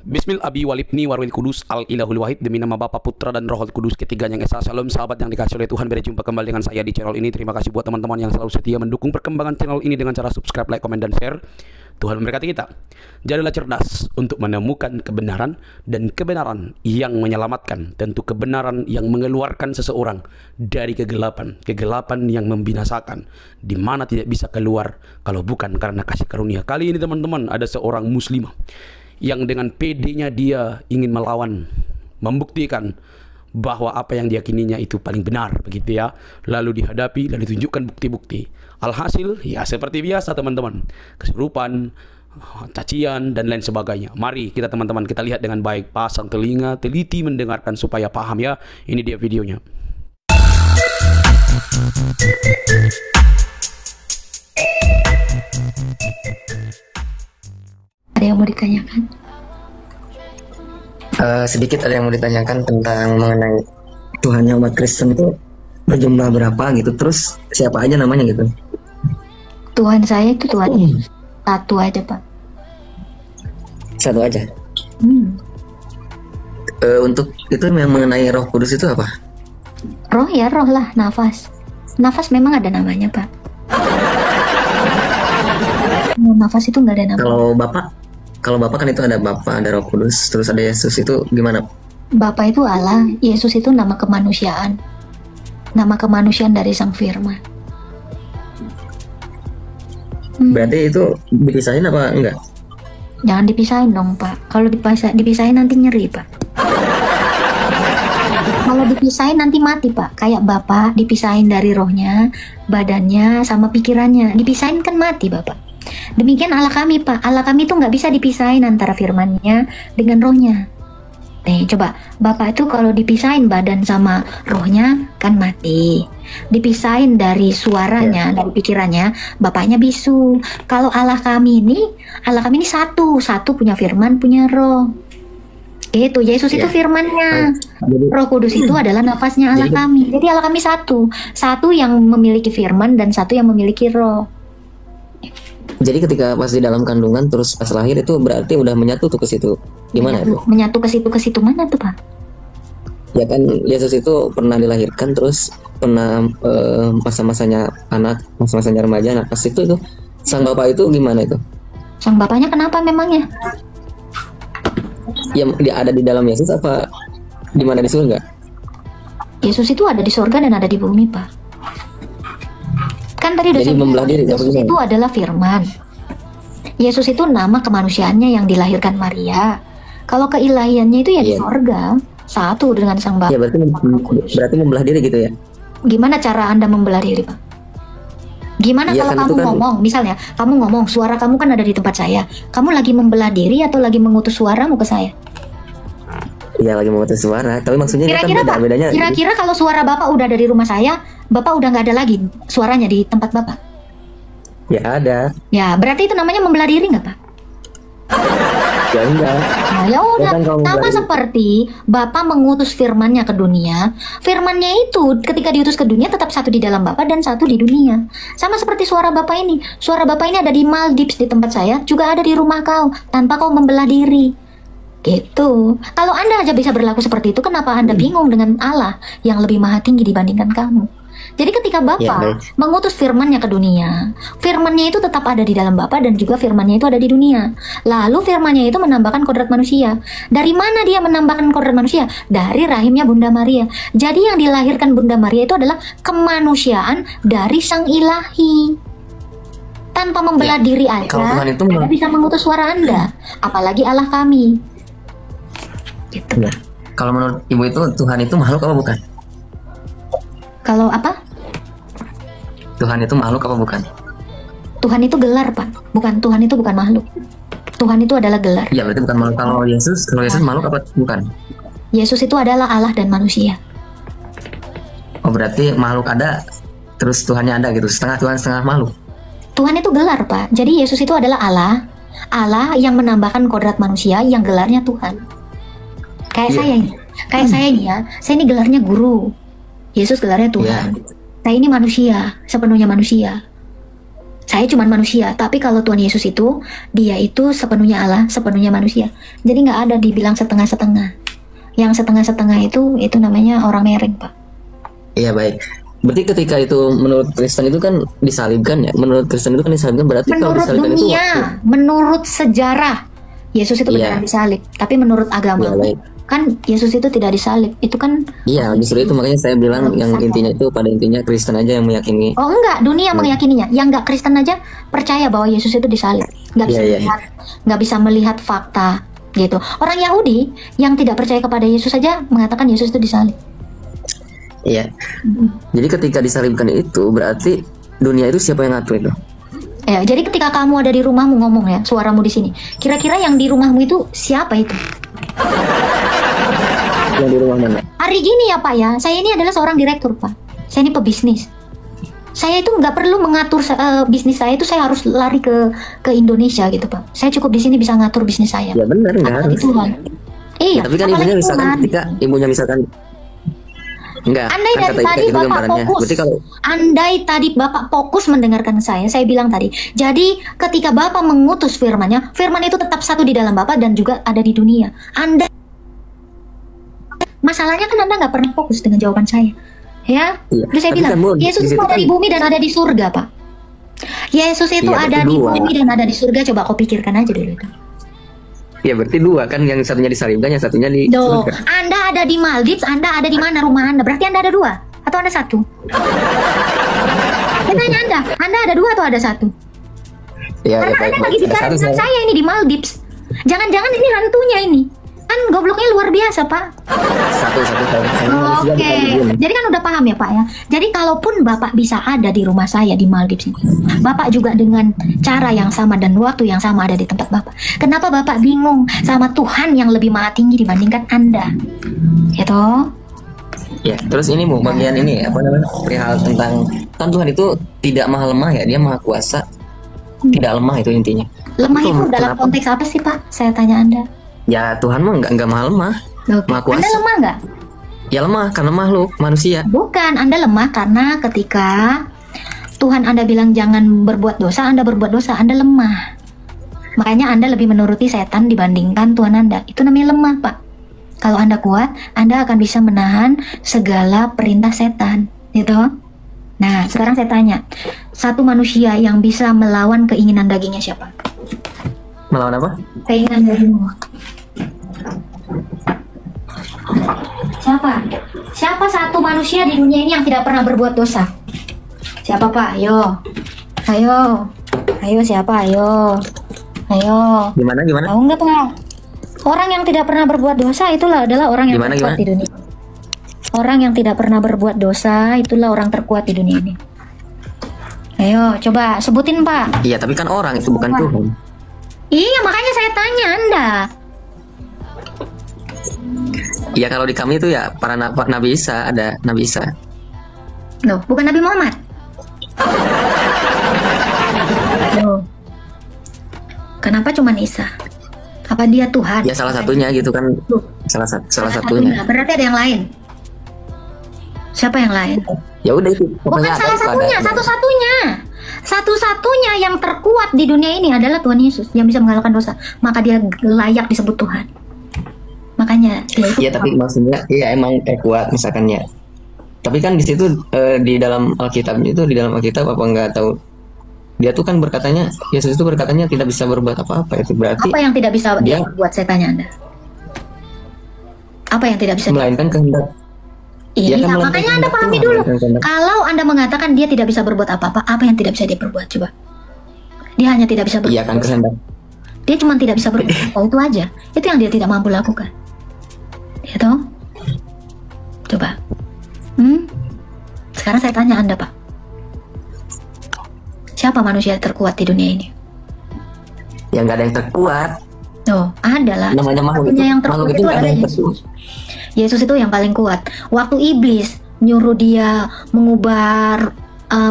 Bismil Abi Walibni Warwil Kudus Al Ilahul Wahid. Demi nama Bapa, Putra dan Rohul Kudus ketiganya yang esa. Salam sahabat yang dikasih oleh Tuhan. Berjumpa kembali dengan saya di channel ini. Terima kasih buat teman-teman yang selalu setia mendukung perkembangan channel ini dengan cara subscribe, like, komen, dan share. Tuhan memberkati kita. Jadilah cerdas untuk menemukan kebenaran, dan kebenaran yang menyelamatkan. Tentu kebenaran yang mengeluarkan seseorang dari kegelapan. Kegelapan yang membinasakan, di mana tidak bisa keluar kalau bukan karena kasih karunia. Kali ini teman-teman, ada seorang muslimah yang dengan pedenya dia ingin melawan, membuktikan bahwa apa yang diyakininya itu paling benar, begitu ya. Lalu dihadapi dan ditunjukkan bukti-bukti. Alhasil ya seperti biasa teman-teman, kesurupan, cacian, dan lain sebagainya. Mari kita teman-teman, kita lihat dengan baik, pasang telinga, teliti mendengarkan supaya paham ya. Ini dia videonya. Ada yang mau ditanyakan? Sedikit ada yang mau ditanyakan tentang mengenai Tuhannya umat Kristen itu berjumlah berapa gitu, terus siapa aja namanya gitu. Tuhan saya itu Tuhan Yesus. Satu aja, Pak. Satu aja. Untuk itu yang mengenai Roh Kudus itu apa? Roh ya roh lah, nafas. Nafas memang ada namanya, Pak. Nafas itu nggak ada nama. Kalau Bapak kan itu ada Bapa, ada Roh Kudus, terus ada Yesus, itu gimana? Bapa itu Allah, Yesus itu nama kemanusiaan. Nama kemanusiaan dari Sang Firman. Berarti itu dipisahin apa enggak? Jangan dipisahin dong, Pak. Kalau dipisahin nanti nyeri, Pak. Kalau dipisahin nanti mati, Pak. Kayak Bapak dipisahin dari rohnya, badannya, sama pikirannya. Dipisahin kan mati, Bapak. Demikian Allah kami, Pak. Allah kami itu nggak bisa dipisahin antara firman-Nya dengan rohnya. Nih, coba Bapak itu kalau dipisahin badan sama rohnya kan mati. Dipisahin dari suaranya, dari pikirannya, Bapaknya bisu. Kalau Allah kami ini satu punya firman, punya roh. Itu Yesus itu firman-Nya. Roh Kudus itu adalah nafasnya Allah kami. Jadi Allah kami satu yang memiliki firman dan satu yang memiliki roh. Jadi ketika pas di dalam kandungan terus pas lahir itu berarti udah menyatu tuh ke situ. Gimana itu? Menyatu ke situ mana tuh, Pak? Ya kan Yesus itu pernah dilahirkan, terus pernah masa-masanya anak, masa-masanya remaja. Nah pas itu sang Bapak itu gimana itu? Sang Bapaknya kenapa memangnya? Ya dia ada di dalam Yesus apa di mana, di surga? Yesus itu ada di surga dan ada di bumi, Pak. Kan tadi udah saya bilang, Yesus itu adalah firman. Yesus itu nama kemanusiaannya yang dilahirkan Maria. Kalau keilahiannya itu ya di surga, satu dengan Sang Bapa. Ya berarti membelah diri gitu ya. Gimana cara Anda membelah diri, Pak? Gimana kalau kamu ngomong, misalnya kamu ngomong, suara kamu kan ada di tempat saya. Kamu lagi membelah diri atau lagi mengutus suaramu ke saya? Iya, lagi mengutus suara. Tapi maksudnya kira-kira kan bedanya. Kira-kira kalau suara Bapak udah ada di rumah saya, Bapak udah nggak ada lagi suaranya di tempat Bapak? Ya ada. Ya berarti itu namanya membelah diri nggak, Pak? Ya enggak. Nah, ya udah, sama seperti Bapak mengutus firman-Nya ke dunia. Firman-Nya itu ketika diutus ke dunia tetap satu di dalam Bapak dan satu di dunia. Sama seperti suara Bapak ini. Suara Bapak ini ada di Maldives di tempat saya, juga ada di rumah kau, tanpa kau membelah diri. Gitu. Kalau Anda aja bisa berlaku seperti itu, kenapa Anda bingung dengan Allah yang lebih maha tinggi dibandingkan kamu? Jadi ketika Bapak mengutus firman-Nya ke dunia, firman-Nya itu tetap ada di dalam Bapak dan juga firman-Nya itu ada di dunia. Lalu firman-Nya itu menambahkan kodrat manusia. Dari mana dia menambahkan kodrat manusia? Dari rahimnya Bunda Maria. Jadi yang dilahirkan Bunda Maria itu adalah kemanusiaan dari Sang Ilahi. Tanpa membelah diri aja, Anda bisa mengutus suara Anda. Apalagi Allah kami. Gitu. Ya. Kalau menurut Ibu itu Tuhan itu makhluk apa bukan? Kalau apa? Tuhan itu makhluk apa bukan? Tuhan itu gelar, Pak. Tuhan itu bukan makhluk. Tuhan itu adalah gelar. Iya, berarti bukan makhluk. Kalau Yesus makhluk apa bukan? Yesus itu adalah Allah dan manusia. Oh, berarti makhluk ada, terus Tuhannya ada gitu, setengah Tuhan setengah makhluk. Tuhan itu gelar, Pak. Jadi Yesus itu adalah Allah yang menambahkan kodrat manusia yang gelarnya Tuhan. Kayak saya ini ya, saya ini gelarnya guru. Yesus gelarnya Tuhan. Saya ini manusia, sepenuhnya manusia. Saya cuma manusia, tapi kalau Tuhan Yesus itu, dia itu sepenuhnya Allah, sepenuhnya manusia. Jadi nggak ada dibilang setengah-setengah. Yang setengah-setengah itu namanya orang mereng, Pak. Iya, baik. Berarti ketika itu menurut Kristen itu kan disalibkan ya. Menurut Kristen itu kan disalibkan, berarti kalau Menurut disalibkan dunia, menurut sejarah, Yesus itu Iya. benar disalib. Tapi menurut agama, Iya, baik. kan Yesus itu tidak disalib. Itu kan Iya, justru itu makanya saya bilang yang intinya itu pada intinya Kristen aja yang meyakini. oh enggak, dunia meyakininya. Yang enggak Kristen aja percaya bahwa Yesus itu disalib. Nggak bisa Iya, iya. melihat, nggak bisa melihat fakta gitu. Orang Yahudi yang tidak percaya kepada Yesus saja mengatakan Yesus itu disalib. Iya. Jadi ketika disalibkan itu berarti dunia itu siapa yang ngatur itu? Ya, jadi ketika kamu ada di rumahmu ngomong ya, suaramu di sini. Kira-kira yang di rumahmu itu siapa itu? Yang di rumah mana? Hari gini ya Pak ya, saya ini adalah seorang direktur Pak. Saya ini pebisnis. Saya itu nggak perlu mengatur bisnis saya itu, saya harus lari ke Indonesia gitu Pak. Saya cukup di sini bisa ngatur bisnis saya. Ya benar, nggak Apalagi harus. Tuhan. Iya. Ya, tapi kan apalagi ibunya misalkan Tuhan. ketika ibunya misalkan enggak, Andai kan dari kata tadi kayak gitu Bapak gambarannya. fokus, Berarti kalau andai tadi Bapak fokus mendengarkan saya bilang tadi. Jadi ketika Bapak mengutus firman-Nya, firman itu tetap satu di dalam Bapak dan juga ada di dunia. Anda, masalahnya kan Anda nggak pernah fokus dengan jawaban saya. Ya, Iya, terus saya tapi bilang, kan, Bun, Yesus di itu situ ada kan- di bumi dan ada di surga, Pak. Yesus itu Iya, ada berarti di dua. bumi dan ada di surga. Coba kau pikirkan aja dulu itu. ya berarti dua kan, yang satunya disalibkan, yang satunya di Duh, surga. Anda ada di Maldives, Anda ada di mana rumah Anda? Berarti Anda ada dua atau Anda satu? Saya tanya Anda ada dua atau ada satu? Ya, Karena baik, Anda baik. lagi Ada bicara satu dengan saya. saya ini di Maldives. Jangan-jangan ini hantunya ini. Kan gobloknya luar biasa, Pak. Satu saya. Oke. Jadi kan udah paham ya, Pak ya. Jadi kalaupun Bapak bisa ada di rumah saya di Maldives ini, Bapak juga dengan cara yang sama dan waktu yang sama ada di tempat Bapak. Kenapa Bapak bingung sama Tuhan yang lebih maha tinggi dibandingkan Anda? Gitu. Ya, terus ini mau bagian ini apa namanya? Perihal tentang kan Tuhan itu tidak maha lemah ya, dia maha kuasa. Tidak lemah itu intinya. Lemah Tapi itu kenapa? dalam konteks apa sih, Pak? Saya tanya Anda. Ya Tuhan mah nggak maha lemah. Oke. Maha kuasa. Anda lemah nggak? Ya lemah karena makhluk manusia. Bukan, Anda lemah karena ketika Tuhan Anda bilang jangan berbuat dosa, Anda berbuat dosa, Anda lemah. Makanya Anda lebih menuruti setan dibandingkan Tuhan Anda. Itu namanya lemah, Pak. Kalau Anda kuat, Anda akan bisa menahan segala perintah setan, gitu. Nah, sekarang saya tanya, satu manusia yang bisa melawan keinginan dagingnya siapa? Melawan apa? Keinginan dagingmu. Siapa? Siapa satu manusia di dunia ini yang tidak pernah berbuat dosa? Siapa Pak? Ayo. Ayo. Ayo siapa? Ayo. Ayo. Gimana? Tahu nggak Pak? Orang yang tidak pernah berbuat dosa itulah adalah orang yang Gimana, terkuat gimana? di dunia. Orang yang tidak pernah berbuat dosa itulah orang terkuat di dunia ini. Ayo, coba sebutin Pak. Iya, tapi kan orang itu bukan Tuhan. Iya, makanya saya tanya Anda. Iya, kalau di kami itu ya para Nabi Isa, ada Nabi Isa. Loh, bukan Nabi Muhammad. Loh. Kenapa cuma Isa? Apa dia Tuhan? Ya salah satunya gitu kan. Loh, Salah satunya. Berarti ada yang lain. Siapa yang lain? Ya udah itu. Bukan Pokoknya salah ada- satunya, ada- satu-satunya. Satu-satunya yang terkuat di dunia ini adalah Tuhan Yesus yang bisa mengalahkan dosa. Maka dia layak disebut Tuhan. Makanya dia itu Iya, tapi maksudnya iya emang kuat misalkan ya. Tapi kan di situ di dalam Alkitab itu, di dalam Alkitab apa nggak tahu. Dia tuh kan berkatanya, Yesus itu berkatanya tidak bisa berbuat apa-apa. Itu berarti apa yang tidak bisa dia dia- buat, saya tanya Anda. Apa yang tidak bisa dia melainkan kehendak. Iya, Dia kan melakukan makanya Anda kehendak pahami Tuhan, dulu. melakukan kehendak. Kalau Anda mengatakan dia tidak bisa berbuat apa-apa, apa yang tidak bisa dia perbuat? Coba. Dia hanya tidak bisa berbuat. Iya kan kehendak. Dia cuma tidak bisa berbuat. Oh, itu aja. Itu yang dia tidak mampu lakukan. Ya toh? Coba. Sekarang saya tanya Anda, Pak. Siapa manusia terkuat di dunia ini? Ya nggak ada yang terkuat. Oh, adalah. Namanya makhluk Satunya itu. yang terkuat Makhluk itu itu nggak ada adalah yang Yesus. terkuat. Yesus itu yang paling kuat. Waktu iblis nyuruh dia mengubah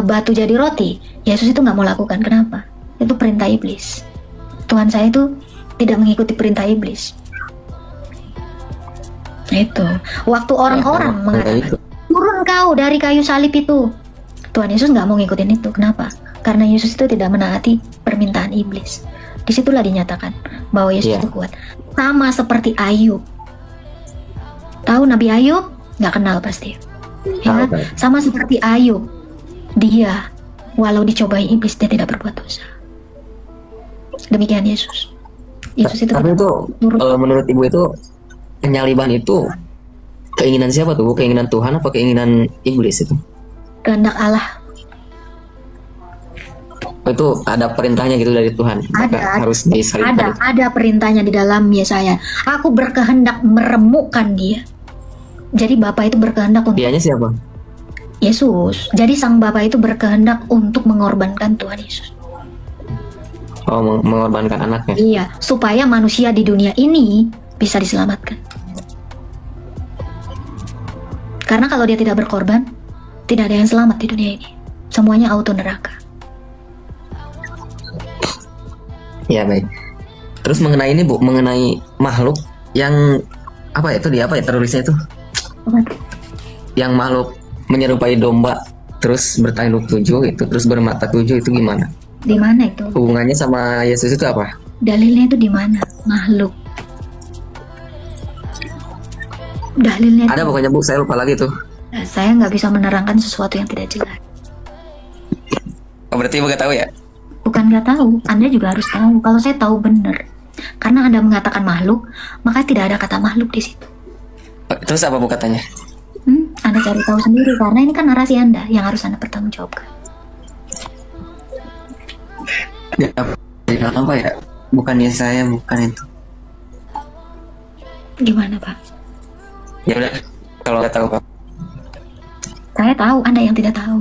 batu jadi roti, Yesus itu nggak mau lakukan. Kenapa? Itu perintah iblis. Tuhan saya itu tidak mengikuti perintah iblis. Itu. Waktu orang-orang Ya, mengatakan, itu. turun kau dari kayu salib itu. Tuhan Yesus nggak mau ngikutin itu. Kenapa? Karena Yesus itu tidak menaati permintaan iblis. Disitulah dinyatakan bahwa Yesus Iya. itu kuat. Sama seperti Ayub. Tahu Nabi Ayub? Nggak kenal pasti. Ya, Tahu. sama seperti Ayub. Dia, walau dicobai iblis, dia tidak berbuat dosa. Demikian Yesus. Yesus itu Tapi tidak itu nurut. menurut ibu itu penyaliban itu keinginan siapa tuh? Keinginan Tuhan apa keinginan iblis itu? Kehendak Allah. Itu ada perintahnya gitu dari Tuhan. Maka Ada. harus disalibkan. Ada perintahnya di dalam Yesaya. Aku berkehendak meremukkan dia. Jadi Bapa itu berkehendak untuk Dianya siapa? Yesus. Jadi sang Bapa itu berkehendak untuk mengorbankan Tuhan Yesus. Oh, mengorbankan anaknya. Iya, supaya manusia di dunia ini bisa diselamatkan. Karena kalau dia tidak berkorban, tidak ada yang selamat di dunia ini. Semuanya auto neraka. Ya baik. Terus mengenai ini Bu, mengenai makhluk yang apa ya itu dia apa ya terorisnya itu? Apa tuh? Yang makhluk menyerupai domba terus bertanduk 7 itu terus bermata 7 itu gimana? Di mana itu? Hubungannya sama Yesus itu apa? Dalilnya itu di mana? Makhluk. Dalilnya Ada itu, pokoknya Bu, saya lupa lagi tuh. saya nggak bisa menerangkan sesuatu yang tidak jelas. Oh, berarti Ibu gak tahu ya? Bukan nggak tahu, Anda juga harus tahu. Kalau saya tahu benar, karena Anda mengatakan makhluk, maka tidak ada kata makhluk di situ. Oh, terus apa Bu katanya? Anda cari tahu sendiri, karena ini kan narasi Anda yang harus Anda pertanggungjawabkan. Ya, apa ya? Bukan Yesaya, bukan itu. Gimana Pak? Ya udah, kalau nggak tahu Pak. Saya tahu, Anda yang tidak tahu.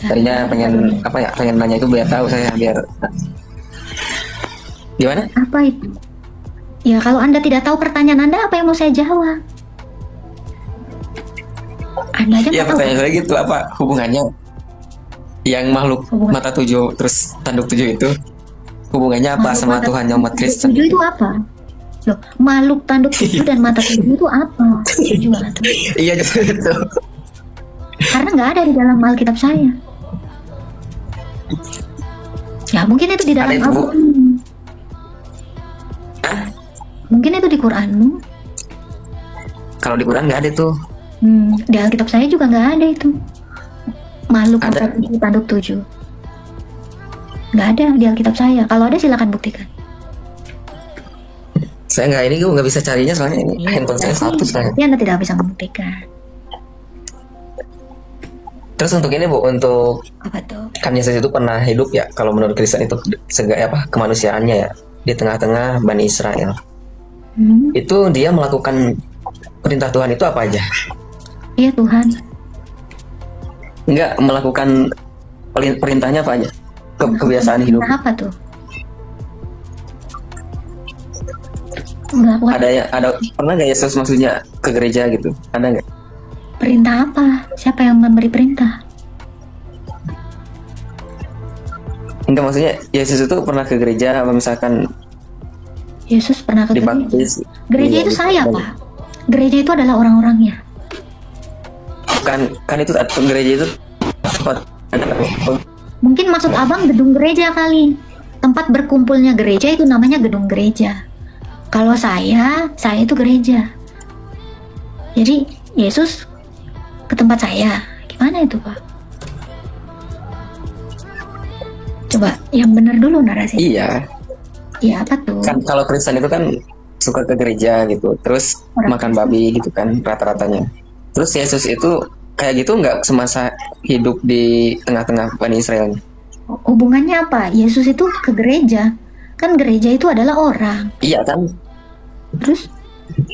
Tadinya pengen apa ya? Pengen nanya itu biar tahu saya biar. Gimana? Apa itu? Ya kalau Anda tidak tahu pertanyaan Anda, apa yang mau saya jawab? Anda aja Iya nggak tahu. pertanyaan saya gitu apa hubungannya yang makhluk Hubungan- mata 7 terus tanduk 7 itu hubungannya apa Makhluk sama mata Tuhan yang umat Kristen? tujuh itu apa? Loh, makhluk tanduk tujuh dan mata tujuh itu apa? Gimana tuh? Iya justru itu. Karena nggak ada di dalam Alkitab saya. Ya mungkin itu di dalam Ada itu, Bu. Al-Quran. Hah? Mungkin itu di Quranmu. Kalau di Quran nggak ada tuh. Di Alkitab saya juga nggak ada itu. Makhluk Ada. mata tujuh tanduk tujuh. Nggak ada di Alkitab saya. Kalau ada silakan buktikan. Saya nggak ini gue nggak bisa carinya soalnya ini handphone saya satu sekarang. Berarti Anda tidak bisa membuktikan. Terus untuk ini Bu, untuk Apa tuh? kan Yesus itu pernah hidup ya kalau menurut Kristen itu kemanusiaannya ya di tengah-tengah Bani Israel. Itu dia melakukan perintah Tuhan itu apa aja? Iya Tuhan. Enggak melakukan perintahnya apa aja? Kebiasaan hidup. Nah, apa tuh? Melakukan Ada pernah nggak Yesus maksudnya ke gereja gitu? Ada nggak? perintah apa? Siapa yang memberi perintah? Enggak maksudnya Yesus itu pernah ke gereja apa misalkan Yesus pernah ke gereja. dibaptis? Gereja Iya, itu saya, gitu. Pak. Gereja itu adalah orang-orangnya. Kan itu gereja itu tempat Mungkin maksud abang gedung gereja kali. Tempat berkumpulnya gereja itu namanya gedung gereja. Kalau saya itu gereja. Jadi Yesus ke tempat saya. Gimana itu Pak? Coba yang benar dulu narasi. Iya. Iya apa tuh? Kan kalau Kristen itu kan suka ke gereja gitu, terus Orang makan Kristen. babi gitu kan rata-ratanya. Terus Yesus itu kayak gitu nggak semasa hidup di tengah-tengah Bani Israel? Hubungannya apa? Yesus itu ke gereja. Kan gereja itu adalah orang. Iya kan? Terus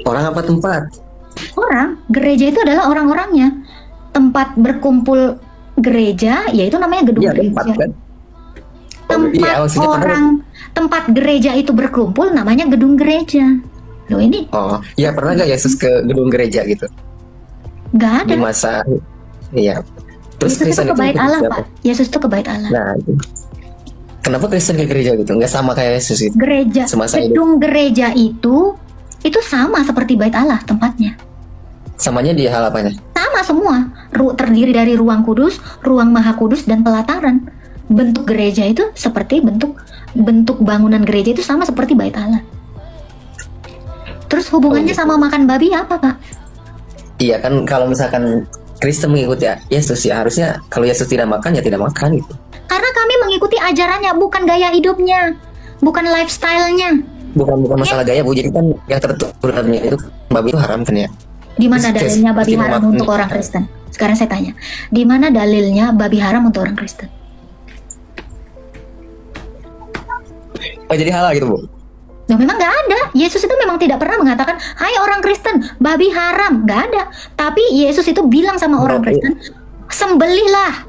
Orang apa tempat? orang, gereja itu adalah orang-orangnya. Tempat berkumpul gereja, yaitu namanya gedung Iya gereja. tempat kan? Tempat Iya, maksudnya orang, tempat gereja itu berkumpul namanya gedung gereja. Loh ini Oh, iya pernah nggak Yesus ke gedung gereja gitu nggak ada. di masa? Iya. Terus Yesus itu Kristen ke bait Allah, siapa? Pak. Yesus itu ke bait Allah. Nah, itu. Kenapa Kristen ke gereja gitu? Nggak sama kayak Yesus itu? Gereja, Semasa hidup. gedung gereja itu sama seperti bait Allah tempatnya. Samanya di hal apanya? Sama semua terdiri dari ruang kudus, ruang maha kudus, dan pelataran. Bentuk gereja itu seperti bentuk bangunan gereja itu sama seperti bait Allah. Terus hubungannya sama makan babi apa, Pak? Iya kan, kalau misalkan Kristen mengikuti Yesus ya harusnya kalau Yesus tidak makan ya tidak makan gitu. Karena kami mengikuti ajarannya, bukan gaya hidupnya, bukan lifestyle-nya. Bukan masalah gaya, Bu. Jadi kan yang tertulis itu babi itu haram kan ya. Di mana Terus dalilnya babi pasti haram memakan. untuk orang Kristen? Sekarang saya tanya, di mana dalilnya babi haram untuk orang Kristen? Oh jadi halal gitu, Bu? Nah, memang nggak ada. Yesus itu memang tidak pernah mengatakan, hai orang Kristen, babi haram. Nggak ada. Tapi Yesus itu bilang sama orang Kristen, sembelihlah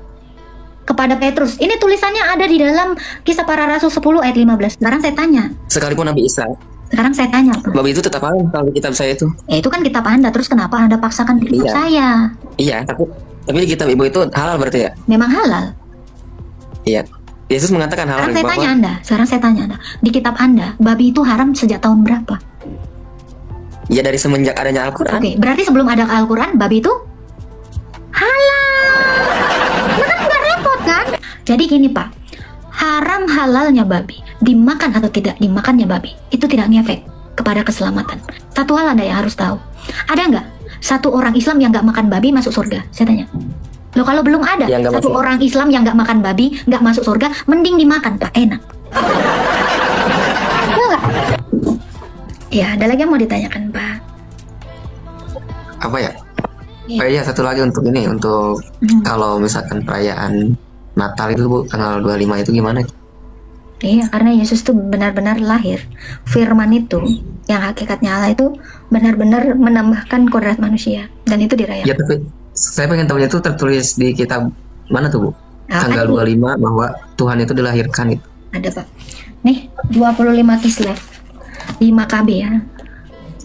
kepada Petrus. Ini tulisannya ada di dalam Kisah Para Rasul 10 ayat 15. Sekarang saya tanya. Sekalipun Nabi Isa, Sekarang saya tanya, Pak. babi itu tetap halal kalau di kitab saya itu. Ya itu kan kitab Anda. Terus kenapa Anda paksakan di kitab Iya. saya? Iya, tapi di kitab Ibu itu halal berarti ya? Memang halal. Iya. Yesus mengatakan halal. Sekarang saya bahwa- tanya Anda. Sekarang saya tanya Anda. Di kitab Anda, babi itu haram sejak tahun berapa? Ya dari semenjak adanya Al-Quran. Oke, berarti sebelum ada Al-Quran, babi itu halal. Nah, kan nggak repot kan? Jadi gini Pak, haram halalnya babi, dimakan atau tidak dimakannya babi, itu tidak ngefek kepada keselamatan. Satu hal Anda yang harus tahu, ada nggak satu orang Islam yang nggak makan babi masuk surga? Saya tanya. Loh kalau belum ada Yang nggak satu masuk. orang Islam yang nggak makan babi, nggak masuk surga, mending dimakan Pak, enak. Ya nggak? Ya, ada lagi yang mau ditanyakan Pak. Apa ya? Iya. Oh iya, satu lagi untuk ini, untuk Hmm. kalau misalkan perayaan Natal itu, Bu, tanggal 25 itu gimana? Iya, karena Yesus itu benar-benar lahir. Firman itu, yang hakikatnya Allah itu benar-benar menambahkan kodrat manusia. Dan itu dirayakan. Ya tapi saya pengen tahunya itu tertulis di kitab mana tuh, Bu? Apa Tanggal itu? 25 bahwa Tuhan itu dilahirkan itu. Ada Pak. Nih, 25 Kislev. Di Makabe ya.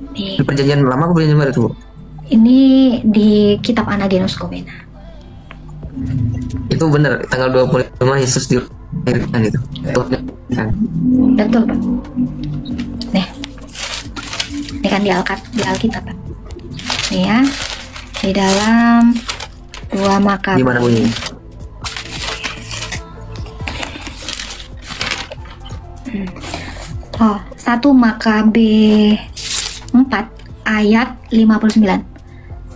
Nih, Di perjanjian lama apa perjanjian baru tuh, Bu? ini di kitab Anagenos Komena. Itu benar, tanggal 25 Yesus dilahirkan itu. Kan? Betul Pak. Nih. Ini kan di Alkitab Pak. Nih ya. Di dalam 2 Makabe. Gimana bunyinya? Oh, 1 Makabe 4 ayat 59.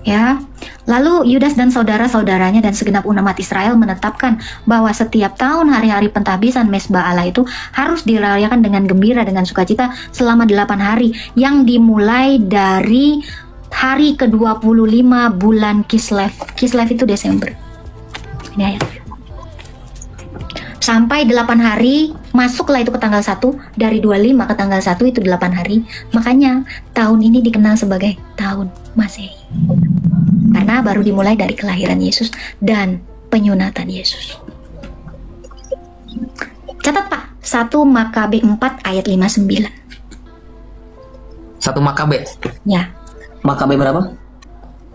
Ya. Lalu Yudas dan saudara-saudaranya dan segenap umat Israel menetapkan bahwa setiap tahun hari-hari pentahbisan Mesbah Allah itu harus dirayakan dengan gembira dengan sukacita selama 8 hari yang dimulai dari hari ke-25 bulan Kislev. Kislev itu Desember. Ini ayat. Sampai 8 hari, masuklah itu ke tanggal 1, dari 25 ke tanggal 1 itu 8 hari. Makanya tahun ini dikenal sebagai tahun Masehi. Karena baru dimulai dari kelahiran Yesus dan penyunatan Yesus. Catat Pak, 1 Makabe 4 ayat 59. 1 Makabe. Ya, Makabe berapa?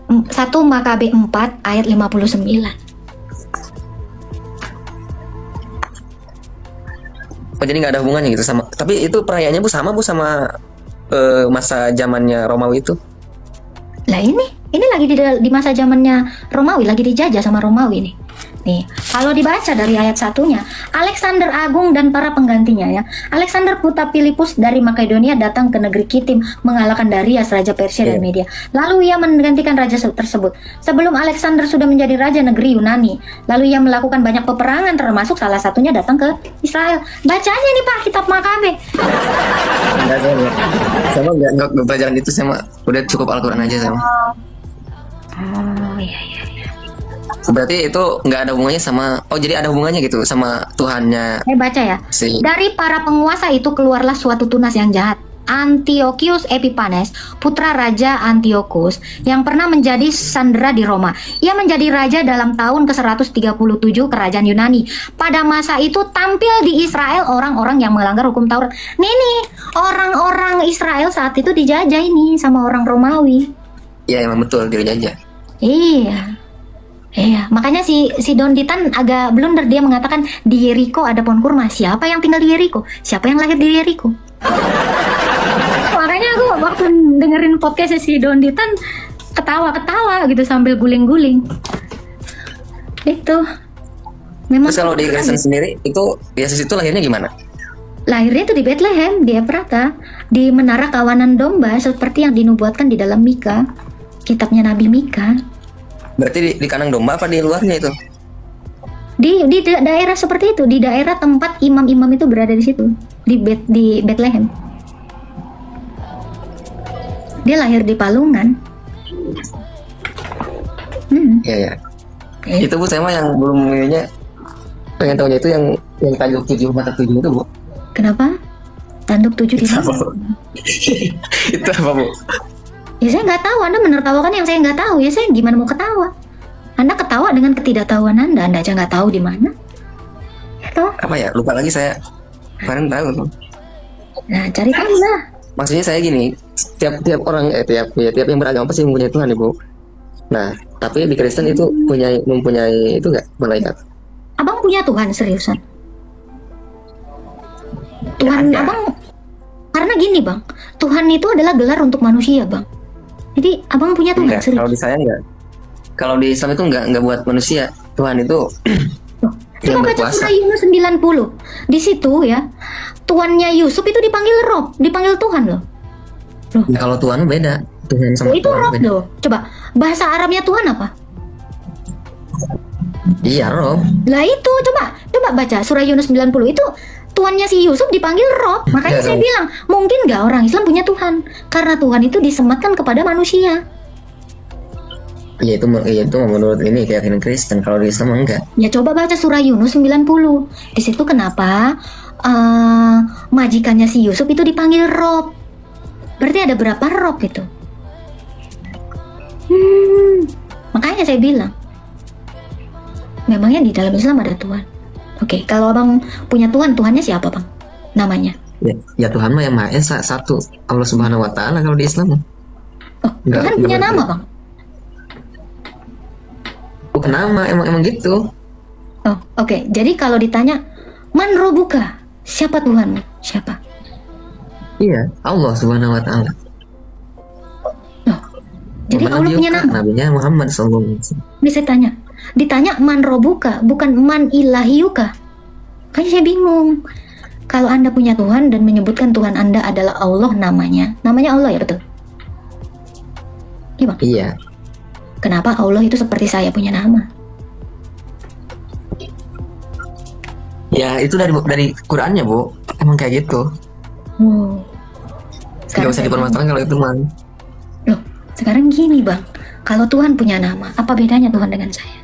1 Makabe 4 ayat 59. Oh jadi nggak ada hubungannya gitu sama. Tapi itu perayaannya Bu sama masa zamannya Romawi itu. Lah ini lagi di masa zamannya Romawi, lagi dijajah sama Romawi nih. Nih, kalau dibaca dari ayat satunya, Alexander Agung dan para penggantinya ya. Alexander putra Filipus dari Makedonia datang ke negeri Kitim mengalahkan Darius raja Persia dan Media. Lalu ia menggantikan raja tersebut. Sebelum Alexander sudah menjadi raja negeri Yunani, lalu ia melakukan banyak peperangan termasuk salah satunya datang ke Israel. Baca aja nih Pak kitab Makabe. Enggak, sama nggak pelajaran itu sama. Udah cukup Al-Quran aja sama. Oh iya. Berarti itu nggak ada hubungannya sama. Oh jadi ada hubungannya gitu sama Tuhannya Saya baca ya. si. Dari para penguasa itu keluarlah suatu tunas yang jahat. Antiochus Epiphanes, putra Raja Antiochus, yang pernah menjadi sandera di Roma. Ia menjadi raja dalam tahun ke-137 kerajaan Yunani. Pada masa itu tampil di Israel orang-orang yang melanggar hukum Taurat. Nih, orang-orang Israel saat itu dijajah ini sama orang Romawi. Ya emang betul dijajah. Iya, makanya si Don Ditan agak blunder, dia mengatakan di Yeriko ada pohon kurma. Siapa yang tinggal di Yeriko? Siapa yang lahir di Yeriko? Makanya aku waktu dengerin podcast si Don Ditan, ketawa-ketawa gitu sambil guling-guling. Itu memang. Terus kalau di Kristen sendiri itu Yesus itu lahirnya gimana? Lahirnya itu di Bethlehem, di Efrata, di menara kawanan domba seperti yang dinubuatkan di dalam Mika, kitabnya Nabi Mika. Berarti di kandang domba apa di luarnya itu? Di daerah seperti itu, di daerah tempat imam-imam itu berada di situ, di Bethlehem. Dia lahir di Palungan. Iya ya. Itu Bu, saya mah yang belum ininya pengen tahunya itu yang tanduk 7 mata 7 itu Bu. Kenapa? Tanduk 7 di mana? Itu apa Bu? Ya saya nggak tahu. Anda menertawakan yang saya nggak tahu. Ya saya gimana mau ketawa? Anda ketawa dengan ketidaktahuan Anda. Anda aja nggak tahu di mana. Itu. Apa ya? Lupa lagi saya. Kemarin tahu tuh. Nah, cari tahu lah. Maksudnya saya gini, tiap orang tiap yang beragama pasti mempunyai Tuhan Ibu. Nah, tapi di Kristen itu mempunyai itu nggak malaikat? Abang punya Tuhan seriusan? Tuhan Ya, abang, karena gini bang, Tuhan itu adalah gelar untuk manusia bang. Jadi abang punya Tuhan Enggak, serius? kalau di saya enggak. Kalau di Islam itu enggak buat manusia. Tuhan itu Coba baca surah Yunus 90. Di situ ya, tuannya Yusuf itu dipanggil Rob, dipanggil Tuhan loh. Ya, kalau Tuhan beda. Tuhan sama Itu Tuhan Rob beda. loh. Coba bahasa Arabnya Tuhan apa? Iya, Rob. Lah itu coba baca surah Yunus 90 itu tuannya si Yusuf dipanggil Rob. Makanya Ya, saya Rob. bilang mungkin nggak orang Islam punya Tuhan karena Tuhan itu disematkan kepada manusia. Iya itu menurut ini keyakinan Kristen. Kalau di Islam enggak. Ya coba baca surah Yunus 90. Di situ kenapa majikannya si Yusuf itu dipanggil Rob. Berarti ada berapa Rob itu? Makanya saya bilang memangnya di dalam Islam ada Tuhan. Oke, kalau abang punya Tuhan, Tuhannya siapa bang? Namanya? Ya Tuhan mah yang Maha Esa, satu, Allah Subhanahu Wa Taala. Kalau di Islam Oh, Tuhan punya nama bang? bukan nama, emang gitu. Oh, oke. Jadi kalau ditanya man robuka, siapa Tuhan? Siapa? Iya, Allah Subhanahu Wa Taala. Oh, jadi Allah punya nama. Nabinya Muhammad SAW. Ini saya tanya, ditanya man robuka, bukan man ilahiyuka. Kan saya bingung. Kalau Anda punya Tuhan dan menyebutkan Tuhan Anda adalah Allah namanya Allah ya betul? Iya bang. Iya. Kenapa Allah itu seperti saya punya nama? Ya itu dari Qurannya Bu. Emang kayak gitu. Gak usah dipermasalahkan kalau itu mah. Loh, sekarang gini bang, kalau Tuhan punya nama, apa bedanya Tuhan dengan saya?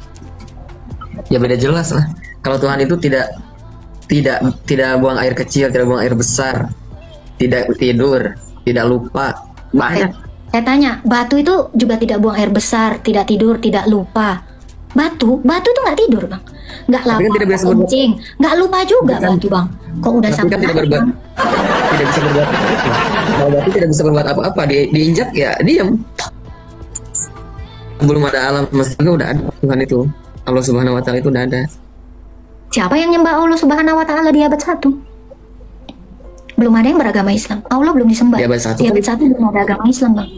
Ya beda jelas lah. Kalau Tuhan itu tidak buang air kecil, tidak buang air besar, tidak tidur, tidak lupa. Banyak. Saya tanya, batu itu juga tidak buang air besar, tidak tidur, tidak lupa. Batu itu nggak tidur bang, nggak Tapi kan lapar, tidak nggak biasa berbuat- kencing, nggak lupa juga Bukan. batu bang. Kok udah Tapi sampai kan tidak bisa berbuat apa-apa. Kalau batu tidak bisa berbuat apa-apa, diinjak ya diam. Belum ada alam semesta udah ada Tuhan itu. Allah Subhanahu Wa Taala itu udah ada. Siapa yang nyembah Allah Subhanahu Wa Taala di abad 1? Belum ada yang beragama Islam. Allah belum disembah. Di abad 1 Di abad 1 belum ada agama Islam bang.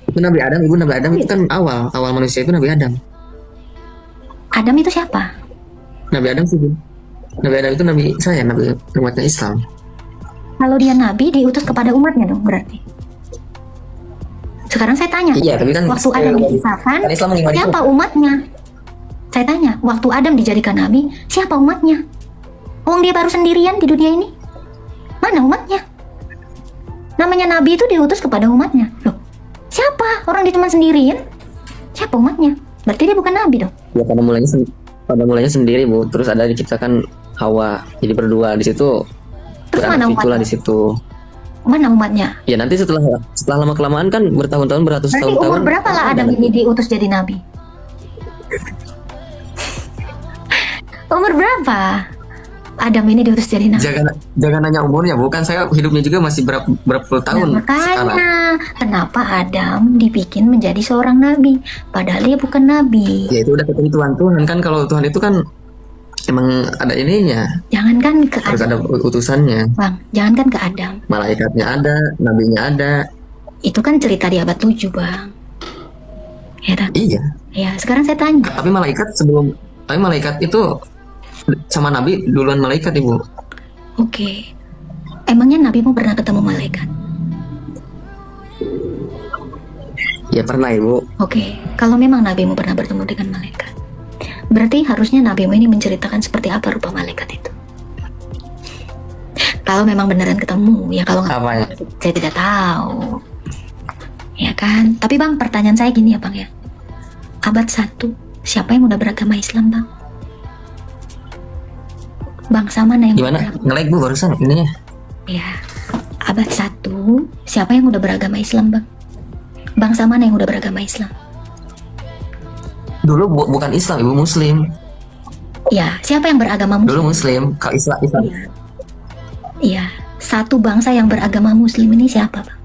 Itu Nabi Adam, Nabi Adam itu kan awal manusia itu Nabi Adam. Adam itu siapa? Nabi Adam sih. Nabi Adam itu nabi saya, nabi umatnya Islam. Kalau dia nabi diutus kepada umatnya dong berarti. Sekarang saya tanya, Iya, tapi kan waktu Adam diciptakan, kan Islam mengimani siapa itu. umatnya? Saya tanya, waktu Adam dijadikan nabi, siapa umatnya? Wong dia baru sendirian di dunia ini. Mana umatnya? Namanya nabi itu diutus kepada umatnya. Loh, siapa? Orang dia cuma sendirian. Siapa umatnya? Berarti dia bukan nabi dong. Ya pada mulanya sendiri Bu. Terus ada diciptakan Hawa jadi berdua di situ. Terus mana Beranak itulah umatnya? di situ. Mana umatnya? Ya nanti setelah lama kelamaan kan bertahun-tahun beratus Berarti tahun-tahun. umur berapa lah Adam ini diutus jadi nabi? Umur berapa Adam ini diutus jadi nabi? Jangan nanya umurnya Bu. Kan saya hidupnya juga masih berapa puluh tahun Nah, sekarang. makanya kenapa Adam dibikin menjadi seorang nabi padahal dia bukan nabi. Ya itu udah ketentuan Tuhan kan. Kalau Tuhan itu kan emang ada ininya, Jangankan ke harus ada Adam, utusannya. Bang, jangankan ke Adam. Malaikatnya ada, nabinya ada. Itu kan cerita di abad 7 Bang. Ya tak? Iya. Ya, sekarang saya tanya. Tapi malaikat itu sama Nabi duluan malaikat, Ibu. Oke. Emangnya Nabi mau pernah ketemu malaikat? Ya pernah, Ibu. Oke. Kalau memang Nabi mau pernah bertemu dengan malaikat, berarti harusnya Nabi ini menceritakan seperti apa rupa malaikat itu. Kalau memang beneran ketemu, ya kalau nggak, Apanya? saya tidak tahu. Ya kan? Tapi Bang, pertanyaan saya gini ya Bang ya. Abad 1, siapa yang udah beragama Islam Bang? Bangsa mana yang Gimana? Nge-lag Bu barusan ininya. Ya, abad 1, siapa yang udah beragama Islam Bang? Bangsa mana yang udah beragama Islam? Dulu bukan Islam, Ibu, Muslim. Ya, siapa yang beragama Muslim? Dulu Muslim, kalau Islam. Iya, satu bangsa yang beragama Muslim ini siapa Bang?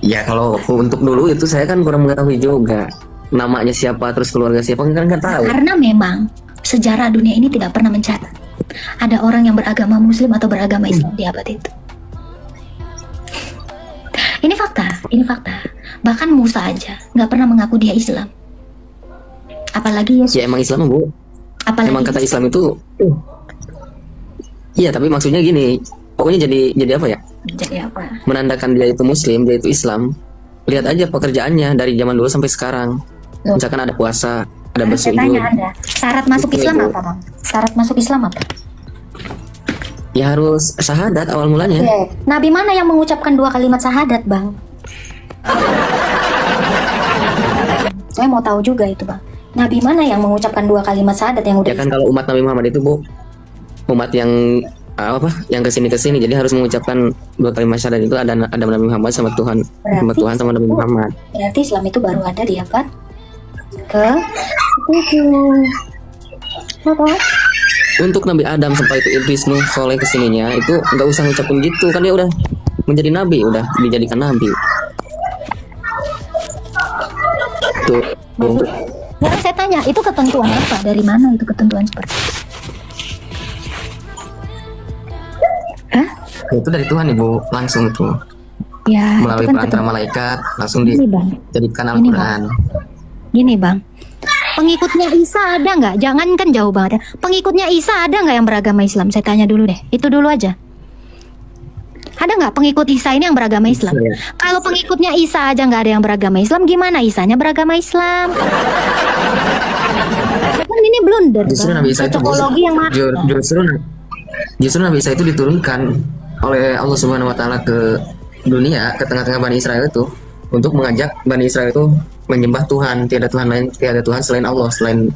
Ya kalau untuk dulu itu saya kan kurang mengetahui juga. Namanya siapa, terus keluarga siapa, kan nggak tahu. Karena memang sejarah dunia ini tidak pernah mencatat ada orang yang beragama Muslim atau beragama Islam di abad itu. Ini fakta. Bahkan Musa aja nggak pernah mengaku dia Islam. Apalagi Yesus. Ya emang Islam, Bu. Apalagi Emang kata Yesus. Islam itu. Iya, tapi maksudnya gini. Pokoknya jadi apa ya? Jadi apa? Menandakan dia itu Muslim, dia itu Islam. Lihat aja pekerjaannya dari zaman dulu sampai sekarang. Loh. Misalkan ada puasa, ada Saya bersuci. tanya Anda, syarat masuk Itu, Islam Bu. apa Bang? Syarat masuk Islam apa? Ya harus syahadat awal mulanya. Nabi mana yang mengucapkan 2 kalimat syahadat Bang? Saya mau tahu juga itu Bang. Nabi mana yang mengucapkan 2 kalimat syahadat yang udah Ya kan kalau umat Nabi Muhammad itu, Bu, umat yang yang kesini jadi harus mengucapkan 2 kalimat syahadat itu ada Nabi Muhammad sama Tuhan, sama Nabi Muhammad. Berarti Islam itu baru ada di abad ke-7. Apa? Untuk Nabi Adam sampai itu Idris, Nuh, Soleh kesininya itu nggak usah ngucapin gitu kan, dia udah menjadi nabi, udah dijadikan nabi. Tuh. Sekarang saya tanya, itu ketentuan apa? Dari mana itu ketentuan seperti itu? Hah? Itu dari Tuhan, Ibu, langsung tuh Ya, melalui itu kan perantara malaikat langsung Ini, Bang. dijadikan Ini, Al-Quran. Gini Bang, pengikutnya Isa ada nggak? Jangan kan jauh banget ya. Pengikutnya Isa ada nggak yang beragama Islam? Saya tanya dulu deh. Itu dulu aja. Ada nggak pengikut Isa ini yang beragama Islam? Iya. Kalau pengikutnya Isa aja nggak ada yang beragama Islam, gimana Isanya beragama Islam? Kan ini blunder. Justru Bang. Nabi Isa itu Cocokologi yang mana? justru Nabi Isa itu diturunkan oleh Allah Subhanahu Wa Taala ke dunia, ke tengah-tengah Bani Israel itu, untuk mengajak Bani Israel itu menyembah Tuhan, tiada Tuhan selain Allah, selain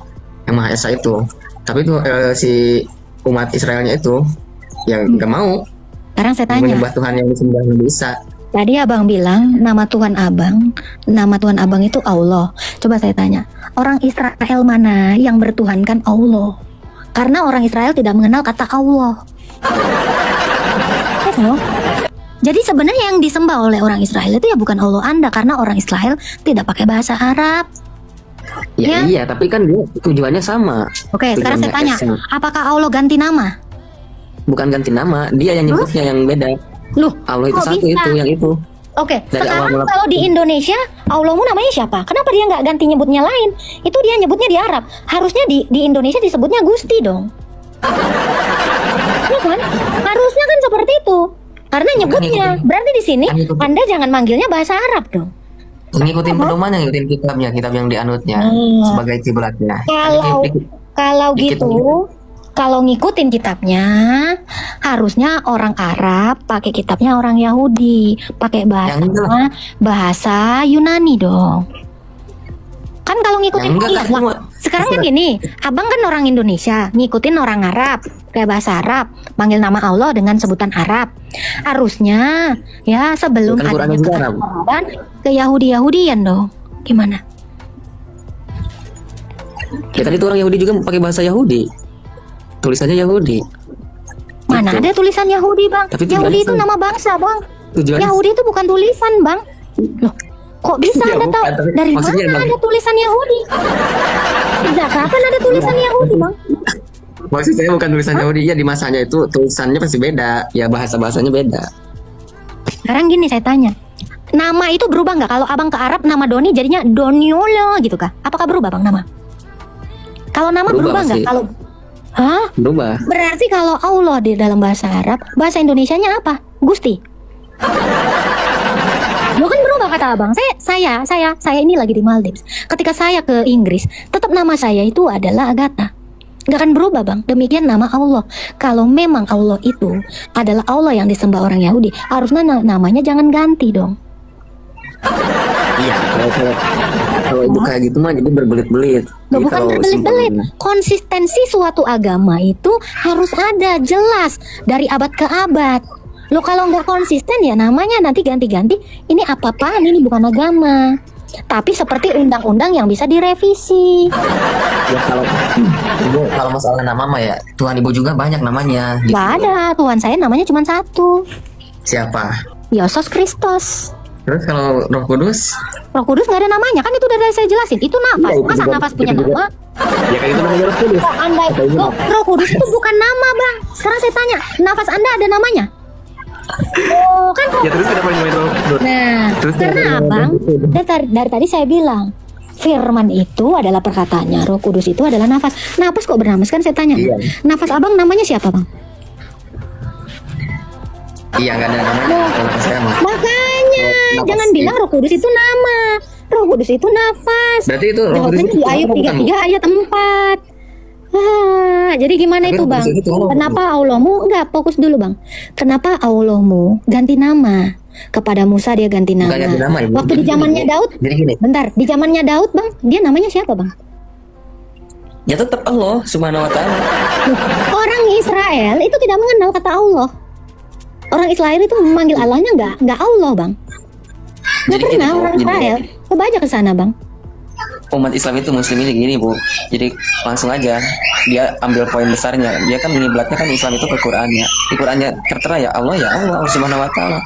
yang Maha Esa itu. Tapi itu si umat Israelnya itu yang nggak mau Sekarang saya tanya. menyembah Tuhan yang disembah Nabi Isa. Tadi abang bilang nama Tuhan abang itu Allah. Coba saya tanya, orang Israel mana yang bertuhankan Allah? Karena orang Israel tidak mengenal kata Allah. Yes, no? Jadi sebenarnya yang disembah oleh orang Israel itu ya bukan Allah Anda, karena orang Israel tidak pakai bahasa Arab. Ya. Iya, tapi kan dia tujuannya sama. Oke, sekarang saya tanya, Tujuannya apakah Allah ganti nama? bukan ganti nama, dia yang nyebutnya yang beda. Loh, Allah itu kok satu, bisa? itu yang itu. Oke, Dari sekarang awal mula- kalau di Indonesia, Allahmu namanya siapa? Kenapa dia nggak ganti nyebutnya lain? Itu dia nyebutnya di Arab. Harusnya di Indonesia disebutnya Gusti dong. Ya kan? Harusnya kan seperti itu. Karena nyebutnya. Berarti di sini Kan ngikutin. Anda jangan manggilnya bahasa Arab dong. Ngikutin pedoman, yang ngikutin kitab yang dianutnya sebagai kiblatnya. Kalau Dikit gitu, kalau ngikutin kitabnya, harusnya orang Arab pakai kitabnya orang Yahudi, pakai bahasa Yunani dong. Kan kalau ngikutin Yang enggak, lah. Sekarang kan gini, abang kan orang Indonesia, ngikutin orang Arab, kayak bahasa Arab, manggil nama Allah dengan sebutan Arab. Harusnya ya sebelum Kan Qurannya adanya juga Arab. kearaban ke Yahudi-Yahudian dong. Gimana? Ya tadi itu orang Yahudi juga pakai bahasa Yahudi. Tulisannya Yahudi. Mana Gitu. ada tulisan Yahudi, Bang? Tapi Yahudi itu tulisan. nama bangsa, Bang. Tujuannya Yahudi itu bukan tulisan, Bang. Loh, kok bisa Ya, Anda tahu? bukan, tapi Dari maksudnya, mana Bang. ada tulisan Yahudi? Sejak kapan ada tulisan Yahudi, Bang? Maksud saya bukan tulisan Yahudi, ya di masanya itu tulisannya pasti beda. Ya bahasa-bahasanya beda. Sekarang gini saya tanya, Nama itu berubah nggak? Kalau abang ke Arab nama Doni jadinya Doniolo gitu kah? Apakah berubah bang nama? Kalau nama berubah nggak? pasti. Kalau hah? Berubah. Berarti kalau Allah di dalam bahasa Arab, bahasa Indonesianya apa? Gusti. Lo kan berubah kata abang. Saya ini lagi di Maldives. Ketika saya ke Inggris, tetap nama saya itu adalah Agatha. Gak akan berubah bang. Demikian nama Allah. Kalau memang Allah itu adalah Allah yang disembah orang Yahudi, harusnya namanya jangan ganti dong. Iya, kalau itu kayak gitu mah jadi berbelit-belit. Loh, Jadi bukan kalau berbelit-belit. simpelnya- Konsistensi suatu agama itu harus ada, jelas dari abad ke abad. Lo kalau nggak konsisten ya namanya nanti ganti-ganti. Ini apa-apaan, ini bukan agama. Tapi seperti undang-undang yang bisa direvisi. Ya kalau Ibu, kalau masalah nama mah ya Tuhan Ibu juga banyak namanya. Gitu. Nggak ada, Tuhan saya namanya cuma satu, Siapa? Yesus Kristus. Terus kalau Roh Kudus? Roh Kudus nggak ada namanya, kan itu udah saya jelasin. Itu nafas, Iya, itu masa juga- nafas punya itu juga. nama? Ya kayak itu namanya Roh Kudus. Oh, Roh Kudus itu bukan nama bang. Sekarang saya tanya, nafas Anda ada namanya? Oh kan. Ya terus kenapa namanya Roh Kudus? Nah, Terus karena kenapa abang namanya Roh Kudus? dari tadi saya bilang firman itu adalah perkataannya, Roh Kudus itu adalah nafas. Nafas kok bernapas kan saya tanya. Iya. Nafas abang namanya siapa bang? Iya nggak ada namanya kalau saya mah. Makanya Nafas jangan itu. bilang Roh Kudus itu nama. Roh Kudus itu nafas. Berarti itu Roh Kudus Jawabannya itu di Ayub Tuhan bukan, Bu? 33 ayat 4. Jadi gimana Tapi itu Roh bang? Kudus itu Tuhan bukan, Kenapa Allahmu enggak fokus dulu bang? Kenapa Allahmu ganti nama? Kepada Musa dia ganti nama. Bukan ganti nama, Ibu. Waktu di Jadi zamannya gini, Daud, Jadi gini, bentar, di zamannya Daud bang, dia namanya siapa bang? ya tetap Allah Subhanahu Wa Taala. Orang Israel itu tidak mengenal kata Allah. Orang Israel itu memanggil Allahnya nggak Allah bang. Nggak Jadi pernah gini, Bu, orang gini, Israel. Coba aja ke sana bang. Umat Islam itu Muslim ini gini Bu. Jadi langsung aja dia ambil poin besarnya. Dia kan mengiblatnya kan Islam itu ke Qurannya. Di Qurannya tertera ya Allah Subhanahu Wa Taala.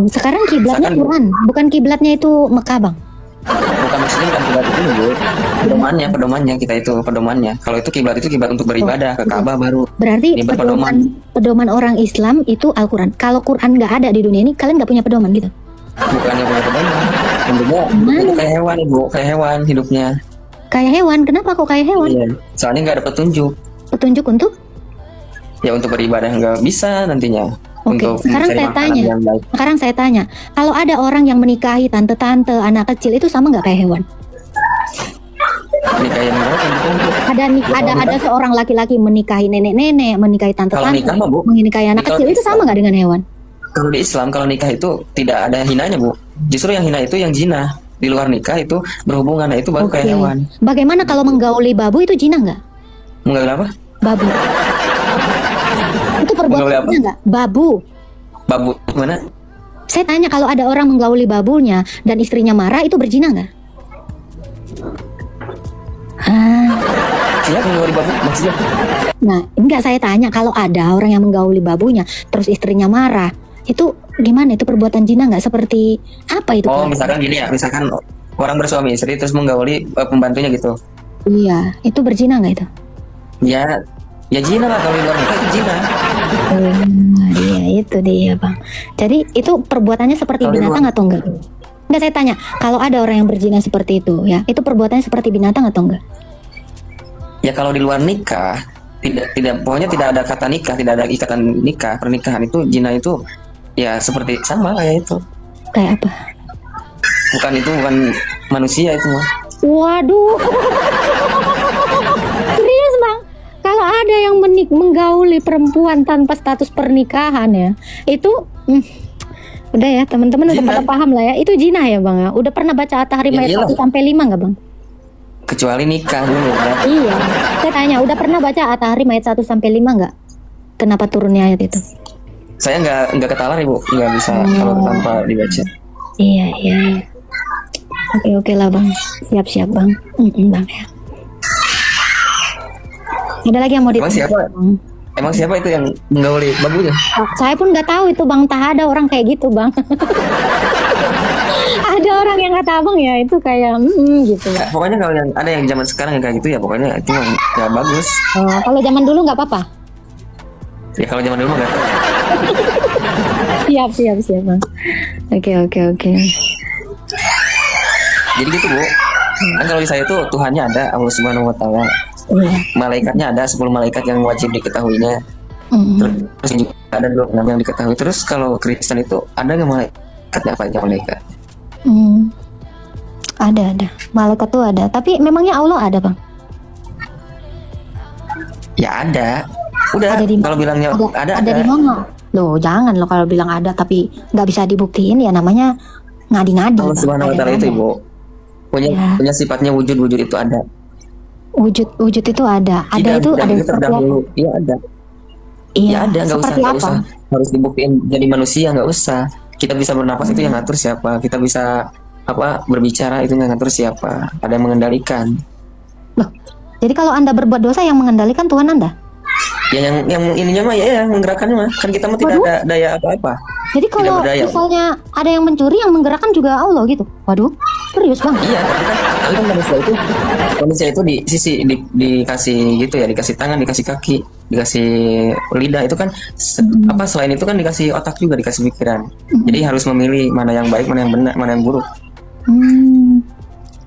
Sekarang kiblatnya Misalkan- Quran, bukan kiblatnya itu Mekah bang. Bukan maksudnya bukan kiblat itu Bu. Pedomannya kita itu pedomannya. Kalau itu kiblat untuk beribadah ke Ka'bah baru. Berarti Ini berpedoman. pedoman orang Islam itu Al-Quran. Kalau Quran nggak ada di dunia ini, kalian nggak punya pedoman gitu? Bukannya punya pedoman. Tentunya itu kayak hewan Ibu, kayak hewan hidupnya. Kayak hewan, kenapa kok kayak hewan? Iya. Soalnya nggak ada petunjuk. Petunjuk untuk? Ya untuk beribadah nggak bisa nantinya. Oke, Untuk sekarang mencari saya makanan tanya. yang baik. Sekarang saya tanya, kalau ada orang yang menikahi tante-tante, anak kecil itu sama nggak kayak hewan? Nikah yang baik kan bukan, Bu. Ada seorang laki-laki menikahi nenek-nenek, menikahi Kalau tante-tante, nikah mah, Bu. menikahi anak Kalau kecil itu Islam. sama nggak dengan hewan? Kalau di Islam kalau nikah itu tidak ada hinanya Bu. Justru yang hina itu yang zina. Di luar nikah itu berhubungan, nah itu baru kayak hewan. Bagaimana kalau menggauli babu itu zina nggak? Mengalir apa? Babu. Itu perbuatan Menggauli apa? zina nggak? Babu. Babu mana? Saya tanya kalau ada orang menggauli babunya dan istrinya marah itu berzina nggak? Siapa yang babu maksudnya? Nah, enggak saya tanya kalau ada orang yang menggauli babunya terus istrinya marah, itu gimana? Itu perbuatan zina nggak? Seperti apa itu? Oh, Kak? misalkan gini ya, misalkan orang bersuami istri terus menggauli pembantunya gitu. Iya, itu berzina nggak itu? Ya, ya zina lah kalau di luar nikah itu zina. Iya itu dia bang. Jadi itu perbuatannya seperti Kalau di binatang luar- atau enggak? Enggak saya tanya, kalau ada orang yang berzina seperti itu ya, itu perbuatannya seperti binatang atau enggak? Ya kalau di luar nikah tidak pokoknya tidak ada kata nikah, tidak ada ikatan nikah, pernikahan itu zina itu ya seperti sama kayak itu. Kayak apa? Bukan manusia itu mah. Waduh. Serius bang? Kalau ada yang menggauli perempuan tanpa status pernikahan ya, itu udah ya teman-teman udah Zina. pada paham lah ya. Itu zina ya bang ya. Udah pernah baca At-Tahrim Ya, ayat iyalah. 1 sampai 5 nggak bang? Kecuali nikah dulu kan. Iya. Saya tanya, udah pernah baca At-Tahrim ayat 1 sampai 5 nggak? Kenapa turunnya ayat itu? Saya nggak ketalar Ibu, nggak bisa kalau tanpa dibaca. Iya iya. Oke lah bang. Siap bang. Bang ya. Ada lagi yang mau Emang ditanya? siapa? Bang? Emang siapa itu yang menggauli babunya? Saya pun nggak tahu itu bang, entah ada orang kayak gitu bang. Ada orang yang kata abang ya itu kayak gitu. Ya, pokoknya kalau yang ada yang zaman sekarang yang kayak gitu ya pokoknya itu nggak bagus. Oh, kalau zaman dulu nggak apa-apa. Ya kalau zaman dulu mah nggak tahu. Siap bang. Oke. Jadi gitu Bu. Kan kalau di saya itu Tuhannya ada, Allah Subhanahu wa taala. Iya. Malaikatnya ada 10 malaikat yang wajib diketahuinya. Terus juga ada 26 yang diketahui. Terus kalau Kristen itu ada nggak malaikatnya, apa aja malaikat? Ada. Malaikat tuh ada. Tapi memangnya Allah ada, Bang? Ya ada. Udah. Ada di- Kalau bilangnya ada. di mana? Loh, jangan lo kalau bilang ada tapi nggak bisa dibuktiin, ya namanya ngadi-ngadi. Allah Bang. Subhanahu wa taala Ada. itu Ibu punya sifatnya wujud itu ada. Wujud itu ada. Ada itu ada seperti apa? terdahulu. Iya ada. Iya, Ya ada, nggak seperti apa? usah harus dibuktiin jadi manusia, nggak usah. Kita bisa bernapas itu yang ngatur siapa, kita bisa berbicara itu yang ngatur siapa, ada yang mengendalikan. Loh, jadi kalau Anda berbuat dosa yang mengendalikan Tuhan Anda? Ya yang ininya mah ya menggerakkannya mah, kan kita mah tidak Waduh. ada daya apa-apa. Jadi kalau berdaya. misalnya ada yang mencuri, yang menggerakkan juga Allah gitu. Waduh, serius Bang? Iya, tapi kan manusia itu dikasih gitu ya, dikasih tangan, dikasih kaki, dikasih lidah itu kan selain itu kan dikasih otak juga, dikasih pikiran. Jadi harus memilih mana yang baik, mana yang benar, mana yang buruk.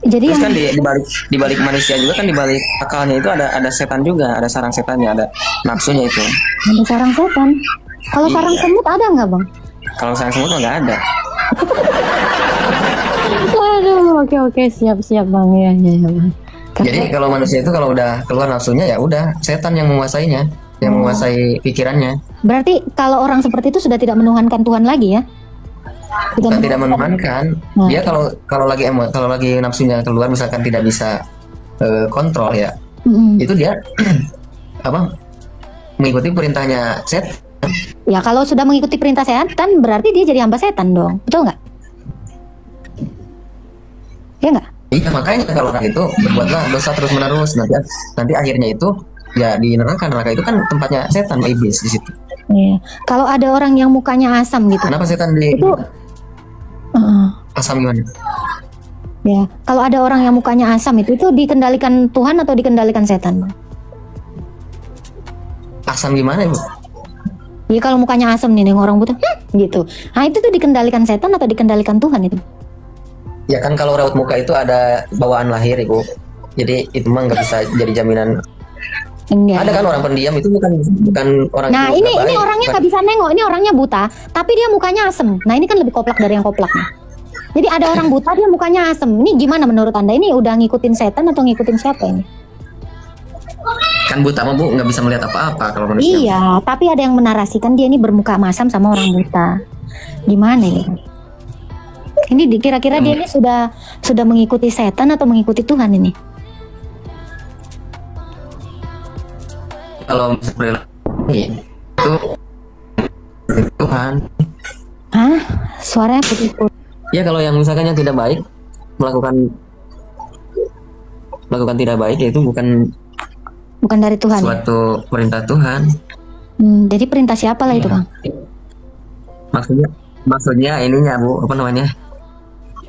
Jadi Terus yang kan di balik manusia juga kan, di balik akalnya itu ada setan juga, ada sarang setannya, ada nafsunya itu. ada sarang setan. Kalau Iya. sarang semut ada nggak Bang? Kalau sarang semut mah nggak ada. Waduh, oke siap Bang ya Bang. Jadi kalau manusia itu kalau udah keluar nafsunya ya udah setan yang menguasainya, yang menguasai pikirannya. Berarti kalau orang seperti itu sudah tidak menuhankan Tuhan lagi ya? Bukan tidak menuhankan. Dia kalau lagi nafsunya keluar misalkan tidak bisa kontrol ya. Itu dia mengikuti perintahnya setan. Ya kalau sudah mengikuti perintah setan berarti dia jadi hamba setan dong, betul nggak? Ya nggak? Iya, makanya kalau orang itu berbuatlah dosa terus menerus, nanti akhirnya itu ya di neraka itu kan tempatnya setan, iblis di situ. Iya. Kalau ada orang yang mukanya asam gitu, Kenapa setan di itu asam gimana? ya kalau ada orang yang mukanya asam itu dikendalikan Tuhan atau dikendalikan setan? Asam gimana Ibu? Ya kalau mukanya asam nih nengok orang buta gitu. Nah itu tuh dikendalikan setan atau dikendalikan Tuhan itu? Ya kan kalau raut muka itu ada bawaan lahir Ibu. Jadi itu mah nggak bisa jadi jaminan. Enggak. Ada kan orang pendiam itu bukan orang. Nah itu ini nggak baik. orangnya nggak bisa nengok, ini orangnya buta, tapi dia mukanya asem. Nah ini kan lebih koplak dari yang koplak. Jadi ada orang buta dia mukanya asem. Ini gimana menurut Anda? Ini udah ngikutin setan atau ngikutin siapa ini? Kan buta mah Bu nggak bisa melihat apa-apa kalau manusia. Iya, tapi ada yang menarasikan dia ini bermuka masam sama orang buta. Gimana ya? Ini kira-kira dia ini sudah mengikuti setan atau mengikuti Tuhan ini? Kalau misalnya itu Tuhan. Hah? Suaranya putus-putus. Ya kalau yang misalkan yang tidak baik melakukan tidak baik ya itu bukan Bukan dari Tuhan. suatu perintah Tuhan. Jadi perintah siapa lah itu Bang? Maksudnya ininya Bu, apa namanya?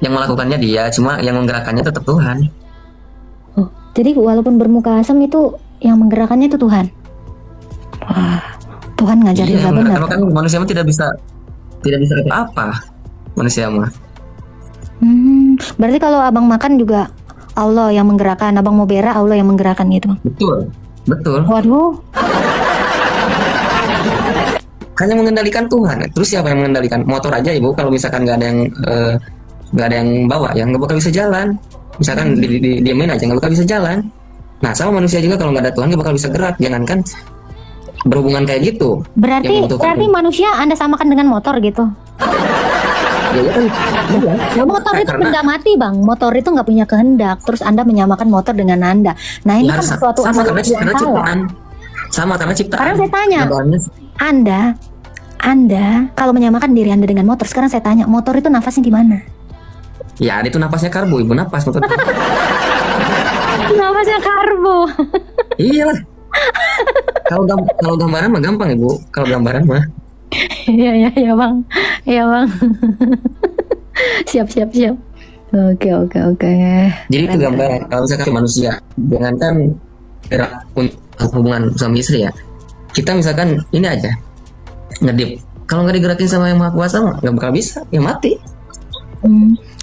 Yang melakukannya dia, cuma yang menggerakkannya tetap Tuhan. Oh, jadi walaupun bermuka asam itu yang menggerakkannya itu Tuhan. Wah, Tuhan ngajarin Iya, nggak benar. karena kan manusia mah tidak bisa apa manusia mah. Berarti kalau abang makan juga Allah yang menggerakkan, abang mau berak Allah yang menggerakkan gitu. Betul. Waduh, Hanya mengendalikan Tuhan. Terus siapa yang mengendalikan? Motor aja Ibu, kalau misalkan nggak ada yang bawa, ya nggak bakal bisa jalan. Misalkan diamin aja nggak bakal bisa jalan. Nah sama manusia juga kalau nggak ada Tuhan nggak bakal bisa gerak. Jangankan berhubungan kayak gitu. berarti Yang membutuhkan manusia Anda samakan dengan motor gitu. Ya kan. Nah, motor itu Karena- benda mati bang. Motor itu nggak punya kehendak. Terus Anda menyamakan motor dengan Anda. Nah ini Ya, kan sesuatu sama karena analogi yang salah. ciptaan. Sama karena ciptaan. Sekarang saya tanya, Ciptaannya- Anda kalau menyamakan diri Anda dengan motor, sekarang saya tanya, motor itu nafasnya gimana? Ya itu napasnya karbo Ibu, napas motor. Nafasnya karbo. Iya lah. Kalau gambaran mah gampang Ibu. Kalau gambaran mah. Iya bang, iya bang. siap. Oke. Jadi itu gambaran. Kalau misalkan manusia, jangankan gerak hubungan suami istri ya. Kita misalkan ini aja ngedip. Kalau nggak digerakin sama yang maha kuasa mah nggak bakal bisa, ya mati.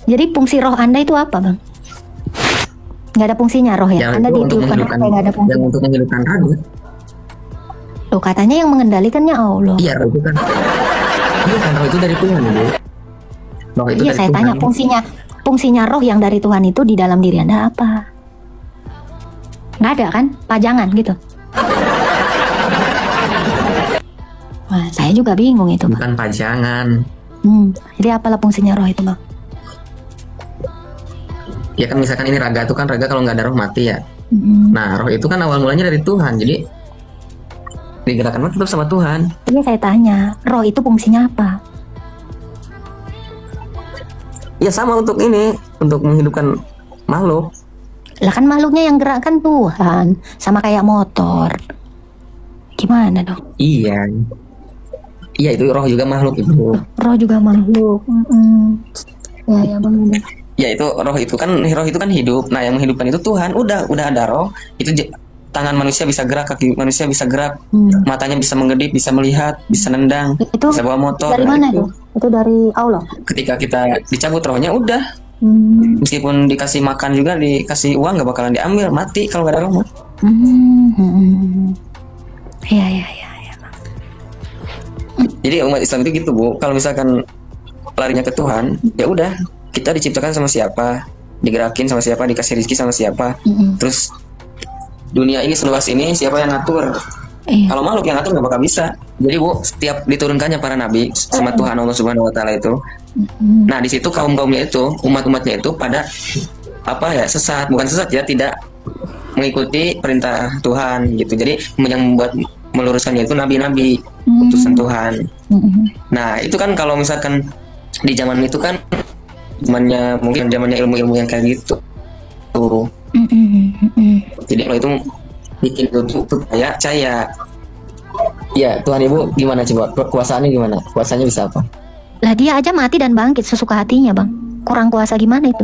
Jadi fungsi roh Anda itu apa, Bang? Nggak ada fungsinya roh ya? Yang Anda itu untuk dihidupkan menghidupkan, sampai nggak ada fungsi. yang untuk menghidupkan raga. Loh, katanya yang mengendalikannya Allah. Iya, roh itu kan. Iya kan, roh itu dari Tuhan, Bu. Roh itu Iya, dari saya Tuhan. tanya fungsinya roh yang dari Tuhan itu di dalam diri Anda apa? Nggak ada kan? Pajangan gitu. Wah, saya juga bingung itu, Bang. Bukan pajangan. Jadi apalah fungsinya roh itu, Bang? Ya kan misalkan ini raga itu kan raga kalau nggak ada roh mati ya. Nah, roh itu kan awal mulanya dari Tuhan. Jadi digerakkan tetap sama Tuhan. Iya, saya tanya, roh itu fungsinya apa? Ya sama untuk ini, untuk menghidupkan makhluk. Lah kan makhluknya yang gerakkan Tuhan, sama kayak motor. Gimana dong? Iya. Iya itu roh juga makhluk itu. Roh juga makhluk. Ya Bang. Ya itu roh itu kan hidup. Nah yang menghidupkan itu Tuhan. Udah ada roh. Itu tangan manusia bisa gerak, kaki manusia bisa gerak, matanya bisa menggedip, bisa melihat, bisa nendang, Itu bisa bawa motor. dari mana itu? Itu dari Allah. Ketika kita dicabut rohnya udah. Meskipun dikasih makan juga, dikasih uang nggak bakalan diambil, mati kalau nggak ada roh. Iya. Jadi umat Islam itu gitu, Bu. Kalau misalkan larinya ke Tuhan, ya udah kita diciptakan sama siapa, digerakin sama siapa, dikasih rezeki sama siapa. Terus dunia ini seluas ini siapa yang ngatur? Iya. Kalau makhluk yang ngatur nggak bakal bisa. Jadi Bu, setiap diturunkannya para nabi sama Tuhan Allah Subhanahu Wa Taala itu, nah di situ kaum-kaumnya itu, umat-umatnya itu pada sesat, bukan sesat ya, tidak mengikuti perintah Tuhan gitu. Jadi yang membuat meluruskannya itu nabi-nabi, utusan Tuhan. Nah itu kan kalau misalkan di zaman itu kan zamannya ilmu-ilmu yang kayak gitu. Jadi kalau itu bikin itu percaya. Ya Tuhan Ibu gimana coba kekuasaannya gimana? Kuasanya bisa apa? Lah dia aja mati dan bangkit sesuka hatinya, Bang. Kurang kuasa gimana itu?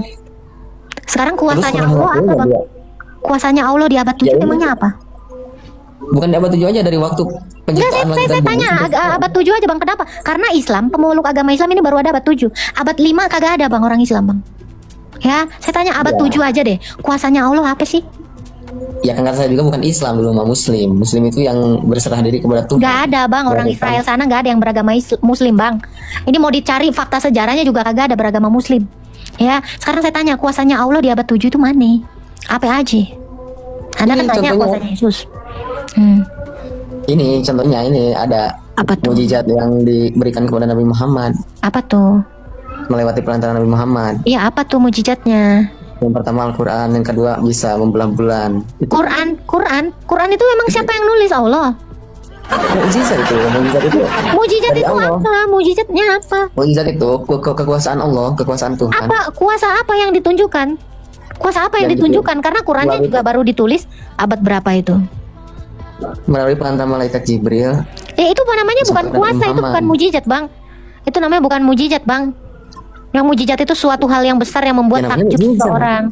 Sekarang kuasanya Allah apa, Bang? Kuasanya Allah di abad 7 emangnya apa? Bukan di abad 7 aja, dari waktu penciptaan. Enggak, saya tanya abad 7 aja, Bang. Kenapa? Karena Islam, pemeluk agama Islam ini baru ada abad 7. Abad 5 kagak ada, Bang, orang Islam, Bang. Ya, saya tanya abad 7 aja deh. Kuasanya Allah apa sih? Ya kan kata saya juga bukan Islam dulu mah Muslim. Muslim itu yang berserah diri kepada Tuhan. Gak ada, Bang, orang Israel sana gak ada yang beragama Muslim, Bang. Ini mau dicari fakta sejarahnya juga kagak ada beragama Muslim. Ya, sekarang saya tanya kuasanya Allah di abad 7 itu mana? Apa aja? Anda kan tanya kuasanya Yesus. Ini contohnya ini ada Apa tuh? mukjizat yang diberikan kepada Nabi Muhammad Apa tuh? melewati perantara Nabi Muhammad. Iya, apa tuh mukjizatnya? Yang pertama Al-Quran, yang kedua bisa membelah bulan. Quran itu emang siapa yang nulis? Allah. Mukjizat itu. Mukjizat Dari itu Allah. apa? Mukjizatnya apa? Mukjizat itu kekuasaan Allah, kekuasaan Tuhan. Apa kuasa apa yang ditunjukkan? Kuasa apa yang Yang ditunjukkan? Karena Qurannya melalui- juga baru ditulis abad berapa itu? Melalui perantara malaikat Jibril. Itu apa namanya? Bukan Sampai kuasa, itu Muhammad. bukan mukjizat, Bang. Itu namanya bukan mukjizat, Bang. Yang mukjizat itu suatu hal yang besar yang membuat Ya, namanya takjub mukjizat. seseorang.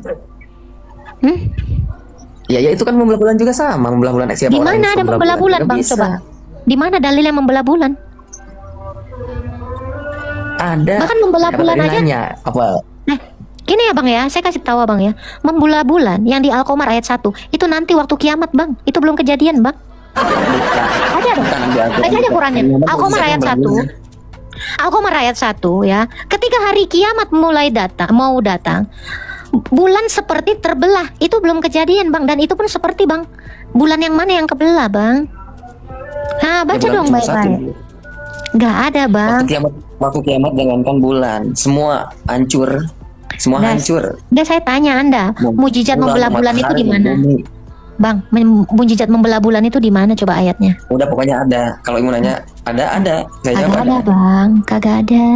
Ya itu kan membelah bulan juga sama, membelah bulan siapa Di orang mana yang ada membelah bulan, juga Bang? bisa. Coba. Di mana dalilnya membelah bulan? Ada. Bahkan membelah Siapa bulan tadi aja. nanya, apa? Gini ya, Bang ya, saya kasih tahu Bang ya. Membelah bulan yang di Al-Qamar ayat 1 itu nanti waktu kiamat, Bang. Itu belum kejadian, Bang. Aja dong. Baca aja Qurannya. Al-Qamar ayat 1. Al-Qamar ayat 1 ya. Ketika hari kiamat mau datang, bulan seperti terbelah. Itu belum kejadian, Bang, dan itu pun seperti, Bang. Bulan yang mana yang kebelah, Bang? Nah, baca dong baik-baik. Nggak ada, Bang. Waktu kiamat jangankan bulan, semua hancur. Semua Nah, hancur. Udah saya tanya Anda, mukjizat membelah bulan itu di mana? Bumi. Bang, mukjizat membelah bulan itu di mana coba ayatnya? Udah pokoknya ada. Kalau ibu nanya, ada. Saya jawab Kagak ada, ada. Bang, kagak ada.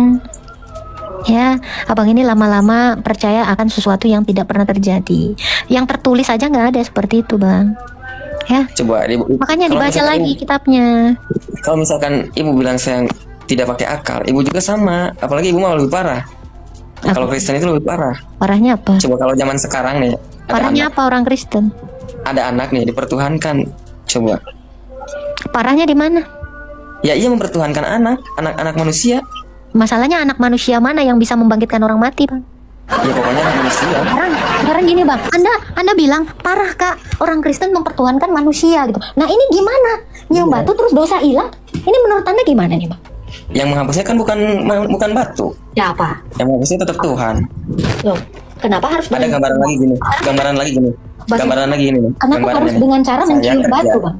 Ya, abang ini lama-lama percaya akan sesuatu yang tidak pernah terjadi. Yang tertulis aja nggak ada seperti itu, Bang. Ya, Coba makanya kalau dibaca misalkan lagi kitabnya. Kalau misalkan ibu bilang saya tidak pakai akal, ibu juga sama. Apalagi ibu malah lebih parah. Kalau Kristen itu lebih parah. Parahnya apa? Coba kalau zaman sekarang nih, Parahnya apa orang Kristen? ada anak nih dipertuhankan. Coba. Parahnya di mana? Ya iya mempertuhankan anak manusia. Masalahnya anak manusia mana yang bisa membangkitkan orang mati, Bang? Ya pokoknya manusia. Sekarang gini bang, Anda bilang parah kak, orang Kristen mempertuhankan manusia gitu. Nah ini gimana? Nyium batu terus dosa hilang? Ini menurut Anda gimana nih bang? Yang menghapusnya kan bukan batu. Siapa? Yang menghapusnya tetap Tuhan. Loh, kenapa harus Ada gambaran lagi gini. Gambaran lagi gini. Kenapa Gambarannya harus nih. dengan cara Saya mencium kerja. batu bang?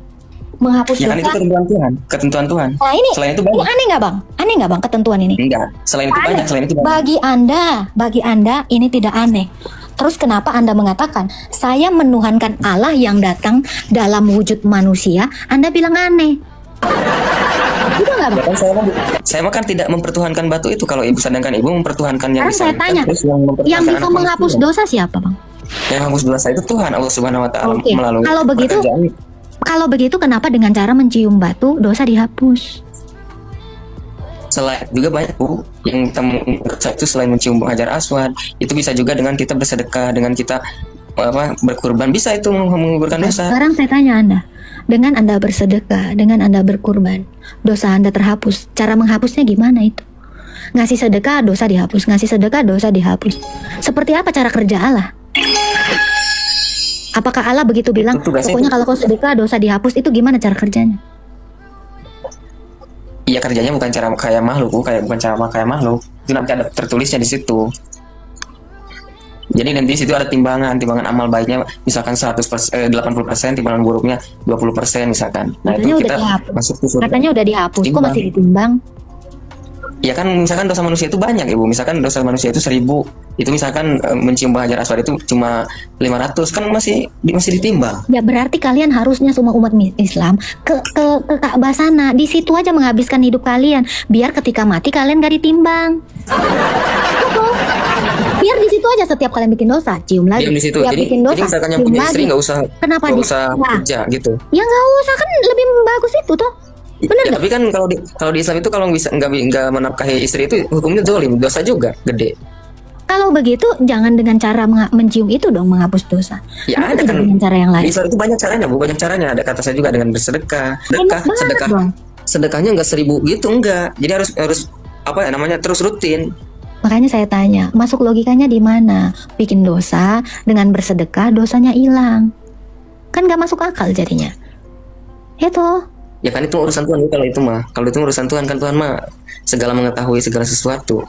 Menghapus Ya kan itu dosa? ketentuan Tuhan. Ketentuan Tuhan. Nah ini, Selain itu ini banyak. aneh nggak bang? Aneh nggak bang ketentuan ini? Enggak. Selain itu banyak. Selain itu banyak. Bagi anda ini tidak aneh. Terus kenapa Anda mengatakan saya menuhankan Allah yang datang dalam wujud manusia? Anda bilang aneh. Gitu nggak Ya bang? kan saya mah kan tidak mempertuhankan batu itu. Kalau ibu, sedangkan ibu mempertuhankan yang Sekarang saya bisa tanya, terus yang mempertuhankan yang bisa anak menghapus manusia. dosa siapa bang? Yang menghapus dosa itu Tuhan Allah Subhanahu Wa Taala Oke. melalui pekerjaan. Kalau begitu kenapa dengan cara mencium batu dosa dihapus? Selain juga banyak bu yang dosa itu selain mencium hajar aswad, itu bisa juga dengan kita bersedekah, dengan kita berkurban, bisa itu menggugurkan dosa. Sekarang saya tanya Anda, dengan Anda bersedekah, dengan Anda berkurban, dosa Anda terhapus. Cara menghapusnya gimana itu? Ngasih sedekah, dosa dihapus. Ngasih sedekah, dosa dihapus. Seperti apa cara kerja Allah? Apakah Allah begitu bilang, tugasnya pokoknya itu. kalau kau sedekah, dosa dihapus, itu gimana cara kerjanya? Iya kerjanya bukan cara kayak makhluk, Bu. Bukan cara kayak makhluk. Itu nanti ada tertulisnya di situ. Jadi nanti di situ ada timbangan amal baiknya misalkan 80%, timbangan buruknya 20% misalkan. Nah Katanya itu udah kita dihapus. masuk ke surga. Katanya udah dihapus, kok Timbang. masih ditimbang? Ya kan misalkan dosa manusia itu banyak Ibu. Misalkan dosa manusia itu 1000. Itu misalkan mencium hajar aswad itu cuma 500 kan masih ditimbang. Ya berarti kalian harusnya semua umat Islam ke Ka'bah sana. Di situ aja menghabiskan hidup kalian. Biar ketika mati kalian gak ditimbang. Betul. Biar di situ aja setiap kalian bikin dosa, cium lagi. Diam di situ. Tiap Jadi bikin dosa, misalkan yang cium punya lagi. istri nggak usah Kenapa Nah, kerja gitu. ya nggak usah, kan lebih bagus itu toh. Bener Ya, nggak? tapi kan kalau di Islam itu kalau bisa nggak menafkahi istri itu hukumnya zalim, dosa juga gede. Kalau begitu jangan dengan cara mencium itu dong menghapus dosa. Ya Kenapa ada tidak kan dengan cara yang di lain? Islam itu banyak caranya Bu, banyak caranya. Ada kata saya juga dengan bersedekah. Enak banget dong. Sedekahnya nggak 1000 gitu enggak. Jadi harus apa ya namanya terus rutin. Makanya saya tanya, masuk logikanya di mana? Bikin dosa dengan bersedekah, dosanya hilang. Kan nggak masuk akal jadinya. Itu. Ya kan itu urusan Tuhan kalau itu mah. Kalau itu urusan Tuhan kan Tuhan mah segala mengetahui segala sesuatu.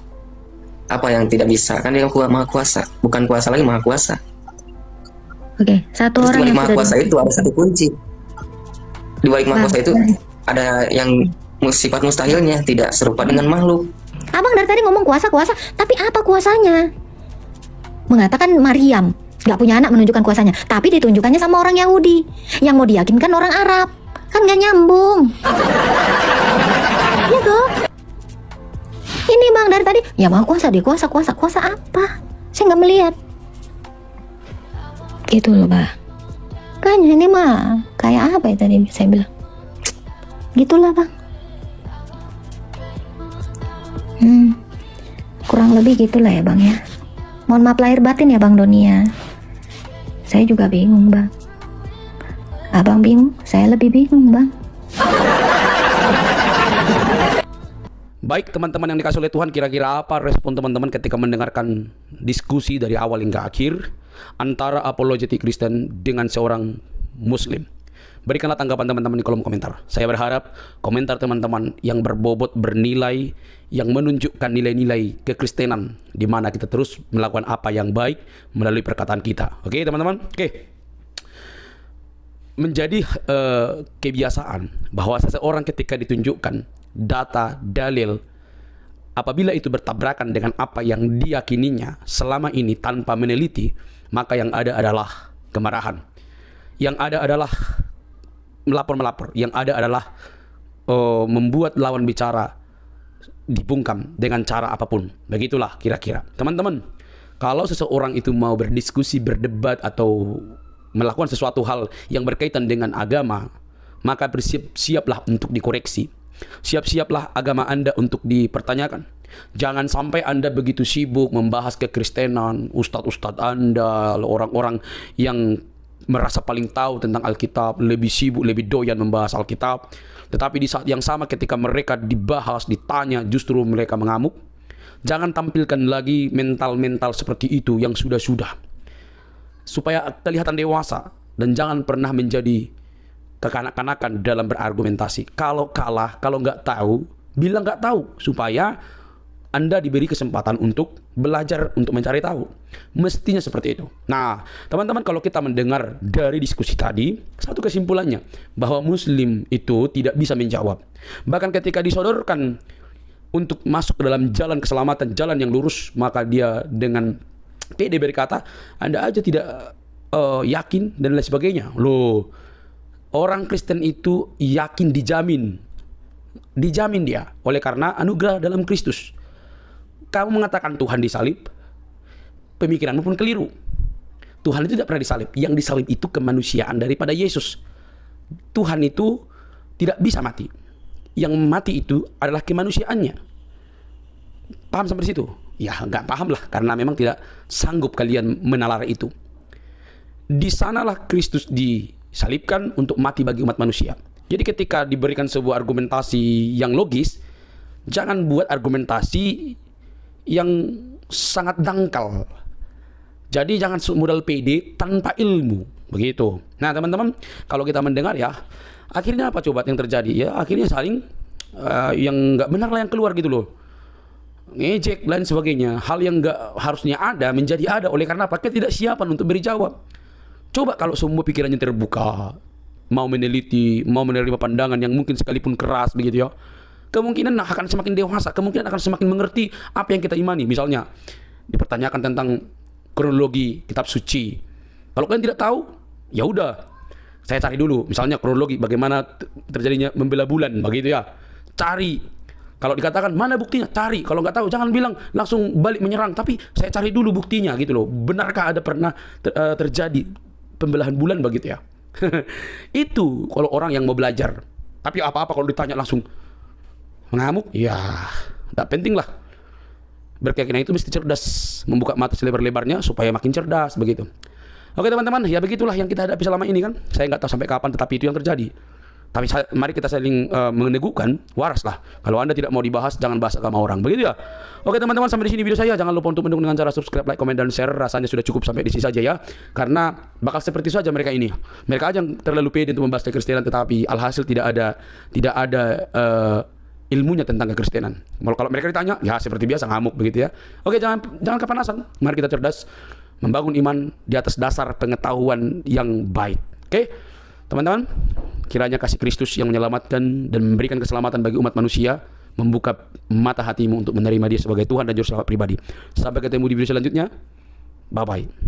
Apa yang tidak bisa kan dia maha kuasa, bukan kuasa lagi maha kuasa. Oke, satu Terus orang di balik yang maha sudah kuasa itu ada satu kunci. Di balik maha Nah, kuasa itu ada yang sifat mustahilnya, tidak serupa dengan makhluk. Abang dari tadi ngomong kuasa, tapi apa kuasanya? Mengatakan Maryam nggak punya anak menunjukkan kuasanya, tapi ditunjukkannya sama orang Yahudi. Yang mau diyakinkan orang Arab, kan nggak nyambung. Gitu. Ini bang dari tadi, ya mau kuasa kuasa apa? Saya nggak melihat. Gitu loh bang. Kan ini mah kayak apa ya tadi saya bilang. Gitulah bang. Kurang lebih gitulah ya bang ya. Mohon maaf lahir batin ya bang Donia. Saya juga bingung bang. Abang bingung, saya lebih bingung bang. Baik teman-teman yang dikasih oleh Tuhan, kira-kira apa respon teman-teman ketika mendengarkan diskusi dari awal hingga akhir antara apologetik Kristen dengan seorang Muslim? Berikanlah tanggapan teman-teman di kolom komentar. Saya berharap komentar teman-teman yang berbobot, bernilai, yang menunjukkan nilai-nilai kekristenan, di mana kita terus melakukan apa yang baik melalui perkataan kita. Oke teman-teman? Oke. Menjadi kebiasaan bahwa seseorang ketika ditunjukkan data, dalil, apabila itu bertabrakan dengan apa yang diyakininya selama ini tanpa meneliti, maka yang ada adalah kemarahan. Yang ada adalah melapor, yang ada adalah membuat lawan bicara dibungkam dengan cara apapun. Begitulah kira-kira. Teman-teman, kalau seseorang itu mau berdiskusi, berdebat, atau melakukan sesuatu hal yang berkaitan dengan agama, maka bersiap-siaplah untuk dikoreksi. Siap-siaplah agama Anda untuk dipertanyakan. Jangan sampai Anda begitu sibuk membahas kekristenan, ustadz-ustadz Anda, orang-orang yang merasa paling tahu tentang Alkitab, lebih sibuk, lebih doyan membahas Alkitab. Tetapi di saat yang sama ketika mereka dibahas, ditanya, justru mereka mengamuk. Jangan tampilkan lagi mental-mental seperti itu yang sudah-sudah, supaya kelihatan dewasa, dan jangan pernah menjadi kekanak-kanakan dalam berargumentasi. Kalau kalah, kalau nggak tahu, bilang nggak tahu, supaya Anda diberi kesempatan untuk belajar, untuk mencari tahu. Mestinya seperti itu. Nah, teman-teman, kalau kita mendengar dari diskusi tadi, satu kesimpulannya, bahwa Muslim itu tidak bisa menjawab. Bahkan ketika disodorkan untuk masuk ke dalam jalan keselamatan, jalan yang lurus, maka dia dengan pede berkata, Anda aja tidak yakin, dan lain sebagainya. Loh, orang Kristen itu yakin, dijamin dia oleh karena anugerah dalam Kristus. Kamu mengatakan Tuhan disalib, pemikiranmu pun keliru. Tuhan itu tidak pernah disalib. Yang disalib itu kemanusiaan daripada Yesus. Tuhan itu tidak bisa mati. Yang mati itu adalah kemanusiaannya. Paham sampai situ? Ya, nggak paham lah, karena memang tidak sanggup kalian menalar itu. Di sanalah Kristus disalibkan untuk mati bagi umat manusia. Jadi ketika diberikan sebuah argumentasi yang logis, jangan buat argumentasi yang sangat dangkal. Jadi jangan modal PD tanpa ilmu, begitu. Nah, teman-teman, kalau kita mendengar ya, akhirnya apa coba yang terjadi? Ya, akhirnya saling yang nggak benar lah yang keluar gitu loh. Ngejek dan sebagainya. Hal yang nggak harusnya ada menjadi ada oleh karena apa? Ketidaksiapan untuk beri jawab. Coba kalau semua pikirannya terbuka, mau meneliti, mau menerima pandangan yang mungkin sekalipun keras begitu ya, kemungkinan akan semakin dewasa, kemungkinan akan semakin mengerti apa yang kita imani. Misalnya dipertanyakan tentang kronologi kitab suci. Kalau kalian tidak tahu, ya udah, saya cari dulu. Misalnya kronologi bagaimana terjadinya membela bulan, begitu ya. Cari. Kalau dikatakan mana buktinya, cari. Kalau nggak tahu, jangan bilang langsung balik menyerang. Tapi saya cari dulu buktinya, gitu loh. Benarkah ada pernah terjadi pembelahan bulan, begitu ya? Itu kalau orang yang mau belajar. Tapi apa-apa kalau ditanya langsung mengamuk, ya tidak penting lah. Berkeyakinan itu mesti cerdas, membuka mata selebar-lebarnya supaya makin cerdas, begitu. Oke teman-teman, ya begitulah yang kita hadapi selama ini kan. Saya nggak tahu sampai kapan, tetapi itu yang terjadi. Tapi mari kita saling meneguhkan, waras lah. Kalau Anda tidak mau dibahas, jangan bahas agama orang, begitu ya. Oke teman-teman, sampai di sini video saya. Jangan lupa untuk mendukung dengan cara subscribe, like, komen, dan share. Rasanya sudah cukup sampai di sini saja ya. Karena bakal seperti saja mereka ini. Mereka aja yang terlalu pede untuk membahas kekristenan, tetapi alhasil tidak ada ilmunya tentang kekristenan. Kalau mereka ditanya, ya seperti biasa ngamuk begitu ya. Oke, jangan kepanasan. Mari kita cerdas, membangun iman di atas dasar pengetahuan yang baik. Oke, teman-teman, kiranya kasih Kristus yang menyelamatkan dan memberikan keselamatan bagi umat manusia membuka mata hatimu untuk menerima Dia sebagai Tuhan dan Juru Selamat pribadi. Sampai ketemu di video selanjutnya. Bye bye.